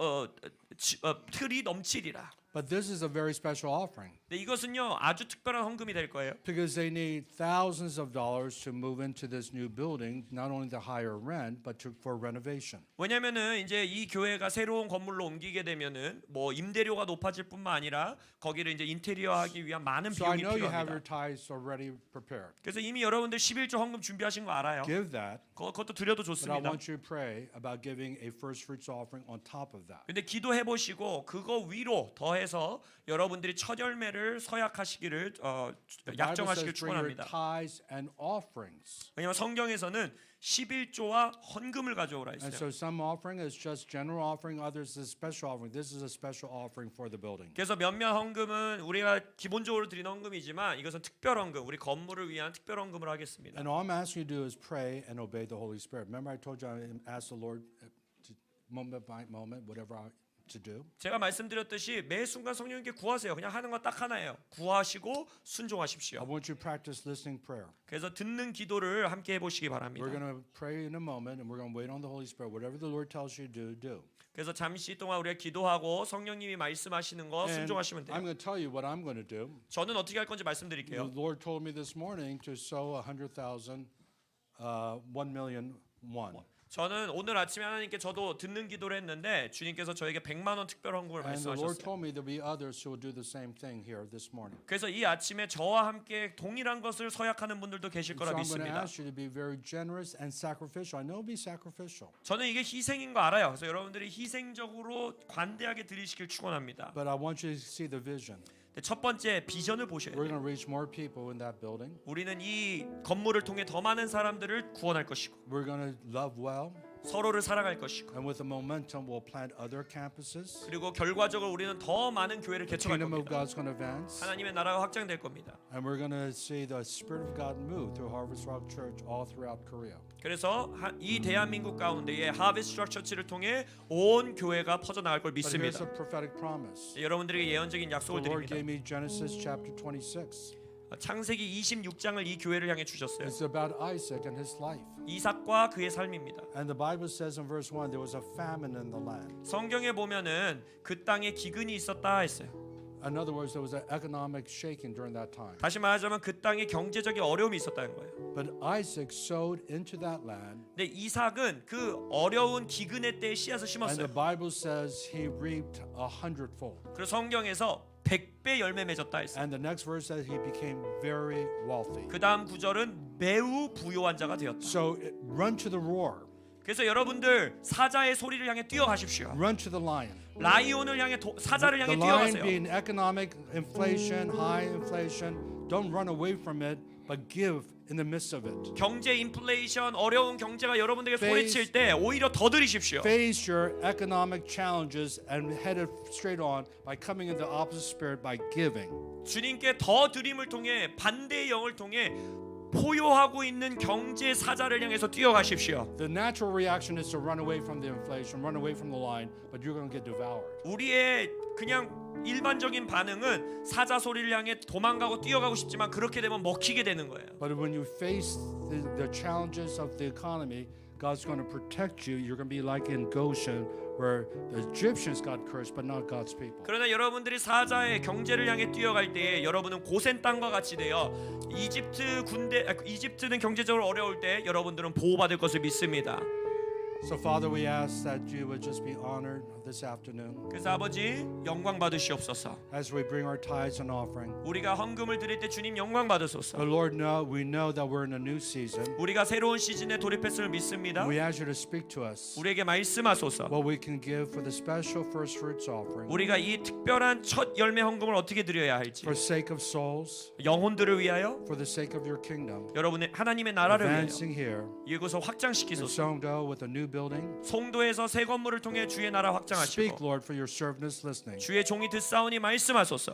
틀이 넘치리라. But this is a very special offering 근데 이것은요 아주 특별한 헌금이 될 거예요. because they need thousands of dollars to move into this new building, not only the higher rent, but for renovation. 왜냐면은 이제 이 교회가 새로운 건물로 옮기게 되면은 뭐 임대료가 높아질 뿐만 아니라 거기를 이제 인테리어하기 위한 많은 So I 비용이 know you have your 필요합니다. tithes already prepared. 그래서 이미 여러분들 11조 헌금 준비하신 거 알아요. Give that, 그것도 드려도 but I 좋습니다. want you to pray about giving a first fruits offering on top of that. 근데 기도해 보시고 그거 위로 더해서 여러분들이 첫 열매를 서약하시기를 The Bible 약정하시길 says bring your 축원합니다. tithes and offerings. 왜냐하면 성경에서는 11조와 헌금을 가져오라 And 했어요. so some offering is just general offering, others is special offering. This is a special offering for the building. 그래서 몇몇 헌금은 우리가 기본적으로 드리는 헌금이지만 이것은 특별 헌금, 우리 건물을 위한 특별 헌금을 하겠습니다. And all I'm asking you to do is pray and obey the Holy Spirit. Remember I told you I asked the Lord to moment by moment whatever I to do. 제가 말씀드렸듯이 매 순간 성령님께 구하세요. 그냥 하는 건 딱 하나예요. 구하시고 I 순종하십시오. want you to practice listening prayer. 그래서 듣는 기도를 함께 해보시기 바랍니다. We're going to pray in a moment and we're going to wait on the Holy Spirit. Whatever the Lord tells you to do. 그래서 잠시 동안 우리가 기도하고 성령님이 말씀하시는 거 And 순종하시면 I'm 돼요. going to tell you what I'm going to do. 저는 어떻게 할 건지 The 말씀드릴게요. Lord told me this morning to sow 100,000, 1 million won. 저는 오늘 아침에 하나님께 저도 듣는 기도를 했는데 주님께서 저에게 100만 원 특별 헌금을 And the Lord 말씀하셨어요. told me there'll be others who will do the same thing here this morning. 그래서 이 아침에 저와 함께 동일한 것을 서약하는 분들도 계실 So 거라 I'm going to 믿습니다. ask you to be very generous and sacrificial. I know it'll be sacrificial, 저는 이게 희생인 거 알아요. 그래서 여러분들이 희생적으로 관대하게 드리시길 축원합니다. but I want you to see the vision. 첫 번째 비전을 보셔야 We're 돼요. going to reach more people in that building. 우리는 이 건물을 통해 더 많은 사람들을 구원할 것이고 We're going to love well. 서로를 사랑할 것이고 And with the momentum, we'll plant other campuses. 그리고 결과적으로 우리는 더 많은 교회를 The 개척할 kingdom of 겁니다. God's going to advance. 하나님의 나라가 확장될 겁니다. And we're going to see the Spirit of God move through Harvest Rock Church all throughout Korea. 그래서 이 대한민국 가운데에 하비스트 락 처치를 통해 온 교회가 퍼져나갈 걸 But here's 믿습니다. a prophetic promise. 여러분들에게 예언적인 약속을 The Lord 드립니다. gave me Genesis chapter 26. 창세기 26장을 이 교회를 향해 주셨어요. It's about Isaac and his life. 이삭과 그의 삶입니다. And the Bible says in verse 1 there was a famine in the land. 성경에 보면은 그 땅에 기근이 있었다 했어요. In other words, there was an economic shaking during that time. 다시 말하자면 그 땅에 경제적인 어려움이 있었다는 거예요. But Isaac sowed into that land. 근데 이삭은 그 어려운 기근의 때에 씨앗을 And the 심었어요. Bible says he reaped 100-fold. 그래서 성경에서 100배 열매 맺었다 했어요. And the next verse says he became very wealthy. 그 다음 구절은 매우 부요한 자가 되었다. So run to the roar. 그래서 여러분들 사자의 소리를 향해 뛰어가십시오. Run to the lion. 라이온을 향해 사자를 The 향해 lion 뛰어가세요. being economic inflation, high inflation. Don't run away from it, but give in the midst of it. 경제 인플레이션 어려운 경제가 여러분들에게 Face- 소리칠 때 오히려 더 들이십시오. Face your economic challenges and head it straight on by coming in the opposite spirit by giving. 주님께 더 드림을 통해 반대의 영을 통해 포효하고 있는 경제 사자를 향해서 뛰어가십시오. The natural reaction is to run away from the inflation, run away from the lion, but you're going to get devoured. 우리의 그냥 일반적인 반응은 사자 소리를 향해 도망가고 뛰어가고 싶지만 그렇게 되면 먹히게 되는 거예요. But when you face the challenges of the economy, God's going to protect you. You're going to be like in Goshen, where the Egyptians got cursed, but not God's people. 그러나 여러분들이 사자의 경제를 향해 뛰어갈 때에 여러분은 고센 땅과 같이 되어 이집트는 경제적으로 어려울 때 여러분들은 보호받을 것을 믿습니다. So Father, we ask that you would just be honored this afternoon 그래서 아버지 영광 받으시옵소서. as we bring our tithes and offering. 우리가 헌금을 드릴 때 주님 영광 받으소서. But Lord, we know that we're in a new season. 우리가 새로운 시즌에 돌입했음을 믿습니다. We ask you to speak to us 우리에게 말씀하소서. what we can give for the special first fruits offering, 우리가 이 특별한 첫 열매 헌금을 어떻게 드려야 할지, for sake of souls, 영혼들을 위하여, for the sake of your kingdom, 여러분의 하나님의 나라를 위하여 advancing here, 이곳을 and 확장시키소서. Songdo with a new building. 송도에서 새 건물을 통해 주의 나라 Speak, 확장하시고 Lord, for your servant is listening. 주의 종이 듣사오니 말씀하소서.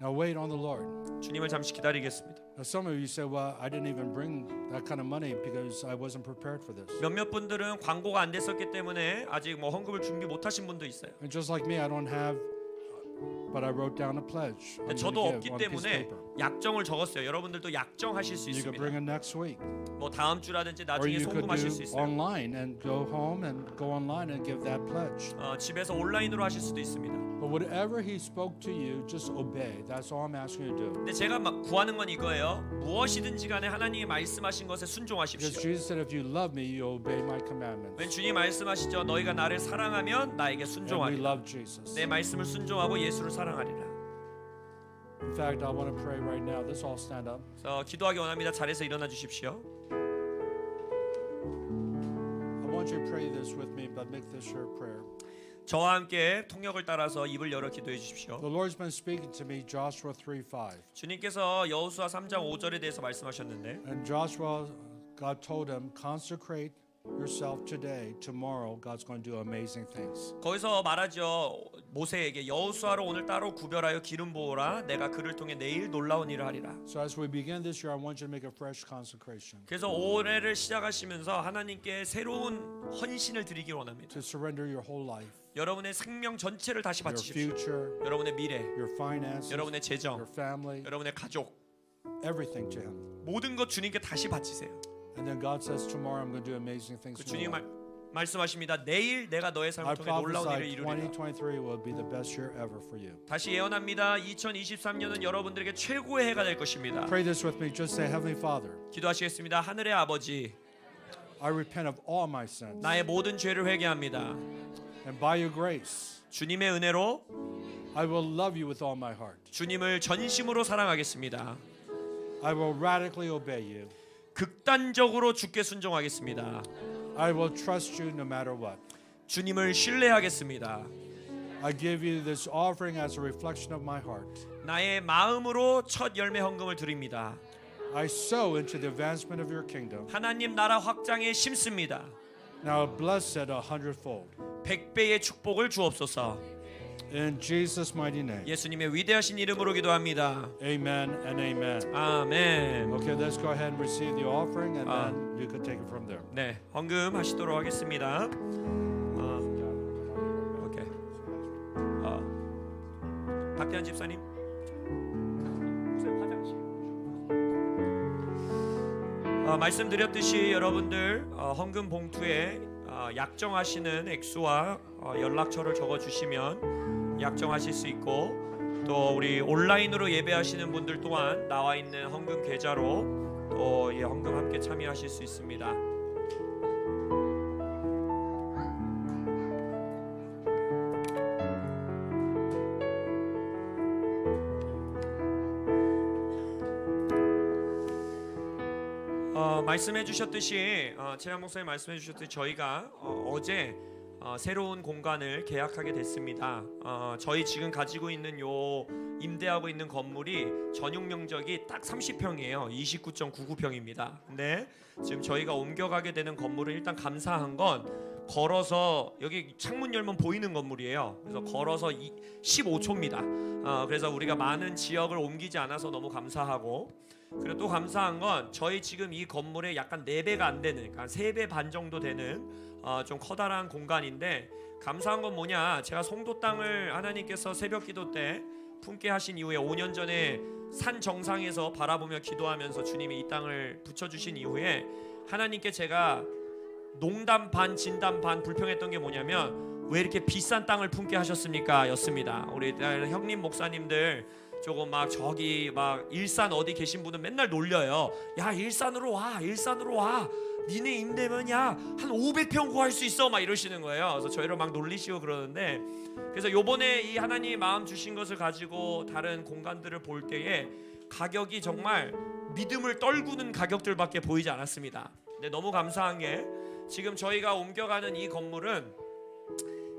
Now wait on the Lord. 주님을 잠시 기다리겠습니다. Now some of you say, well, I didn't even bring that kind of money because I wasn't prepared for this. 몇몇 분들은 광고가 안 됐었기 때문에 아직 뭐 헌금을 준비 못하신 분도 있어요. And just like me, I don't have, but I wrote down a pledge. I'm 근데 going 저도 to 없기 give on a piece of 때문에 paper. 약정을 적었어요. 여러분들도 약정하실 수 You could bring 있습니다. it next week, 뭐 다음 주라든지 or 나중에 you could 송금하실 do 수 있어요. online and go home and go online and give that pledge. 집에서 온라인으로 하실 수도 있습니다. But whatever He spoke to you, just obey. That's all I'm asking you to do. 근데 제가 막 구하는 건 이거예요. 무엇이든지 간에 하나님이 말씀하신 것에 Because 순종하십시오. Jesus said, if you love me, you obey my commandments. when 주님 말씀하시죠. 너희가 나를 사랑하면 나에게 And we 순종하리라. love Jesus. 내 말씀을 순종하고 예수를 사랑하리라. In fact, I want to pray right now. Let's all stand up. 그래서 기도하기 원합니다. 자리에서 일어나 주십시오. I want you to pray this with me, but make this your prayer. 저와 함께 통역을 따라서 입을 열어 기도해 주십시오. The Lord's been speaking to me, Joshua 3:5. 주님께서 여호수아 3장 5절에 대해서 말씀하셨는데 And Joshua, God told him, consecrate yourself today. Tomorrow, God's going to do amazing things. 거기서 말하죠. 모세에게 여호수아로 오늘 따로 구별하여 기름 부으라. 내가 그를 통해 내일 놀라운 일을 하리라. So as we begin this year, I want you to make a fresh consecration 그래서 올해를 시작하시면서 하나님께 새로운 헌신을 드리기 원합니다. to surrender your whole life, 여러분의 생명 전체를 다시 your 바치십시오. future, 여러분의 미래, your finances, 여러분의 재정, your family, 여러분의 가족, everything to Him. 모든 것 주님께 다시 바치세요. And then God says, tomorrow I'm going to do amazing things 그 in your 주님 life. 말씀하십니다. 내일 내가 너의 I 삶을 통해 놀라운 일을 prophesy 이루리라. 2023 will be the best year ever for you. 다시 예언합니다. 2023년은 여러분들에게 최고의 해가 될 것입니다. Pray this with me. Just say, Heavenly Father, 기도하시겠습니다. 하늘의 아버지, I repent of all my sins. 나의 모든 죄를 회개합니다. And by your grace, 주님의 은혜로 I will love you with all my heart. 주님을 전심으로 사랑하겠습니다. I will radically obey you. 극단적으로 주께 순종하겠습니다. I will trust you no matter what. 주님을 신뢰하겠습니다. I give you this offering as a reflection of my heart. 나의 마음으로 첫 열매 헌금을 드립니다. I sow into the advancement of your kingdom. 하나님 나라 확장에 심습니다. Now bless it 100-fold. 100배의 축복을 주옵소서. In Jesus' mighty name. 예수님의 위대하신 이름으로 기도합니다. Amen and amen. 아멘. Okay, let's go ahead and receive the offering and then you can take it from there. 네, 헌금 하시도록 하겠습니다. 오케이. 박대한 집사님. 목사님 화장 말씀드렸듯이 여러분들 헌금 봉투에 약정하시는 액수와 연락처를 적어주시면 약정하실 수 있고, 또 우리 온라인으로 예배하시는 분들 또한 나와 있는 헌금 계좌로 또 이 헌금 함께 참여하실 수 있습니다. 말씀해 주셨듯이 최양 목사님 말씀해 주셨듯이 저희가 어제 새로운 공간을 계약하게 됐습니다. 저희 지금 가지고 있는 요 임대하고 있는 건물이 전용 면적이 딱 30평이에요. 29.99평입니다. 근데 지금 저희가 옮겨가게 되는 건물은 일단 감사한 건 걸어서 여기 창문 열면 보이는 건물이에요. 그래서 걸어서 15초입니다. 그래서 우리가 많은 지역을 옮기지 않아서 너무 감사하고, 그리고 또 감사한 건 저희 지금 이 건물에 약간 4배가 안 되는, 그러니까 3배 반 정도 되는 좀 커다란 공간인데, 감사한 건 뭐냐, 제가 송도 땅을 하나님께서 새벽기도 때 품게 하신 이후에 5년 전에 산 정상에서 바라보며 기도하면서 주님이 이 땅을 붙여주신 이후에 하나님께 제가 농담 반 진담 반 불평했던 게 뭐냐면, 왜 이렇게 비싼 땅을 품게 하셨습니까? 였습니다. 우리 형님 목사님들 조금 막 저기 막 일산 어디 계신 분은 맨날 놀려요. 야, 일산으로 와, 일산으로 와. 니네 임대면 한 500평 구할 수 있어, 막 이러시는 거예요. 그래서 저희를 막 놀리시고 그러는데, 그래서 요번에 이 하나님이 마음 주신 것을 가지고 다른 공간들을 볼 때에 가격이 정말 믿음을 떨구는 가격들밖에 보이지 않았습니다. 근데 너무 감사한 게 지금 저희가 옮겨가는 이 건물은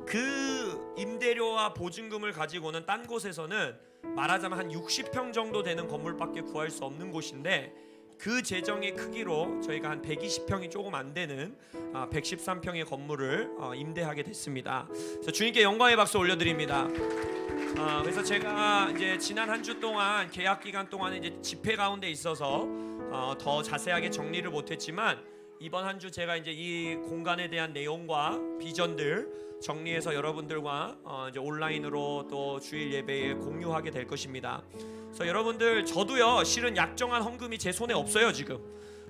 그 임대료와 보증금을 가지고는 딴 곳에서는 말하자면 한 60평 정도 되는 건물밖에 구할 수 없는 곳인데, 그 재정의 크기로 저희가 한 120평이 조금 안 되는 113평의 건물을 임대하게 됐습니다. 그래서 주님께 영광의 박수 올려드립니다. 그래서 제가 이제 지난 한 주 동안 계약 기간 동안에 이제 집회 가운데 있어서 더 자세하게 정리를 못했지만, 이번 한 주 제가 이제 이 공간에 대한 내용과 비전들 정리해서 여러분들과 이제 온라인으로 또 주일 예배에 공유하게 될 것입니다. 그래서 여러분들, 저도요 실은 약정한 헌금이 제 손에 없어요 지금.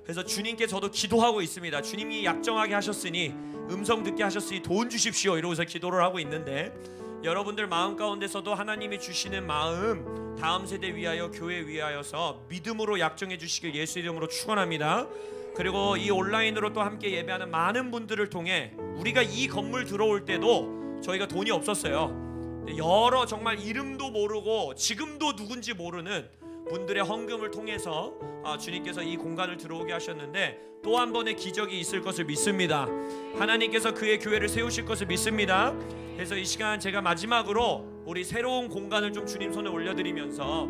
그래서 주님께 저도 기도하고 있습니다. 주님이 약정하게 하셨으니, 음성 듣게 하셨으니 돈 주십시오, 이러고서 기도를 하고 있는데, 여러분들 마음 가운데서도 하나님이 주시는 마음, 다음 세대 위하여 교회 위하여서 믿음으로 약정해 주시길 예수 이름으로 축원합니다. 그리고 이 온라인으로 또 함께 예배하는 많은 분들을 통해, 우리가 이 건물 들어올 때도 저희가 돈이 없었어요. 여러 정말 이름도 모르고 지금도 누군지 모르는 분들의 헌금을 통해서 주님께서 이 공간을 들어오게 하셨는데, 또 한 번의 기적이 있을 것을 믿습니다. 하나님께서 그의 교회를 세우실 것을 믿습니다. 그래서 이 시간 제가 마지막으로 우리 새로운 공간을 좀 주님 손에 올려드리면서,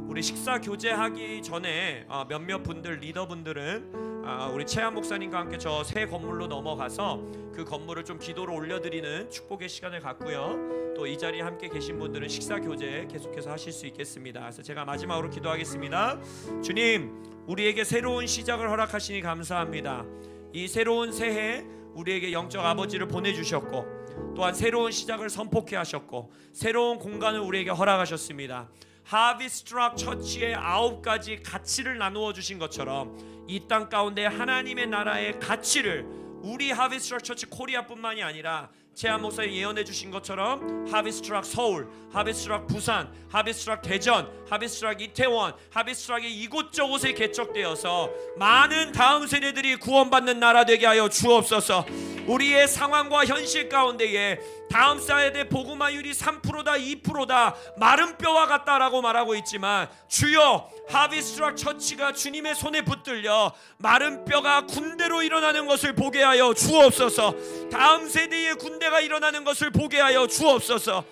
우리 식사 교제하기 전에 몇몇 분들, 리더분들은 우리 최한 목사님과 함께 저 새 건물로 넘어가서 그 건물을 좀 기도로 올려드리는 축복의 시간을 갖고요, 또 이 자리에 함께 계신 분들은 식사 교제 계속해서 하실 수 있겠습니다. 그래서 제가 마지막으로 기도하겠습니다. 주님, 우리에게 새로운 시작을 허락하시니 감사합니다. 이 새로운 새해 우리에게 영적 아버지를 보내주셨고, 또한 새로운 시작을 선포케 하셨고, 새로운 공간을 우리에게 허락하셨습니다. 하비스트락 처치의 9가지 가치를 나누어 주신 것처럼, 이 땅 가운데 하나님의 나라의 가치를 우리 하비스트락 처치 코리아뿐만이 아니라 최한 목사님 예언해 주신 것처럼 하비스트락 서울, 하비스트락 부산, 하비스트락 대전, 하비스트락 이태원, 하비스트락의 이곳저곳에 개척되어서 많은 다음 세대들이 구원받는 나라 되게 하여 주옵소서. 우리의 상황과 현실 가운데에 다음 세대 복음화율이 3%다 2%다 마른 뼈와 같다라고 말하고 있지만, 주여, 하비스트락 처치가 주님의 손에 붙들려 마른 뼈가 군대로 일어나는 것을 보게 하여 주옵소서. 다음 세대의 군대가 일어나는 것을 보게 하여 주옵소서.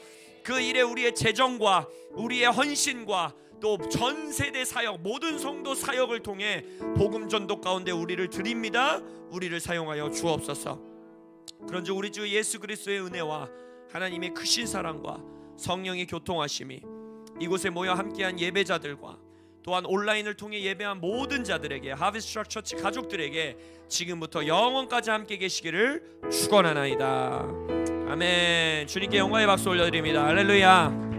그 일에 우리의 재정과 우리의 헌신과 또 전 세대 사역, 모든 성도 사역을 통해 복음 전도 가운데 우리를 드립니다. 우리를 사용하여 주옵소서. 그런즉 우리 주 예수 그리스도의 은혜와 하나님의 크신 사랑과 성령의 교통하심이 이곳에 모여 함께한 예배자들과 또한 온라인을 통해 예배한 모든 자들에게, 하비스트락 처치 가족들에게 지금부터 영원까지 함께 계시기를 축원하나이다. 아멘. 주님께 영광의 박수 올려드립니다. 할렐루야.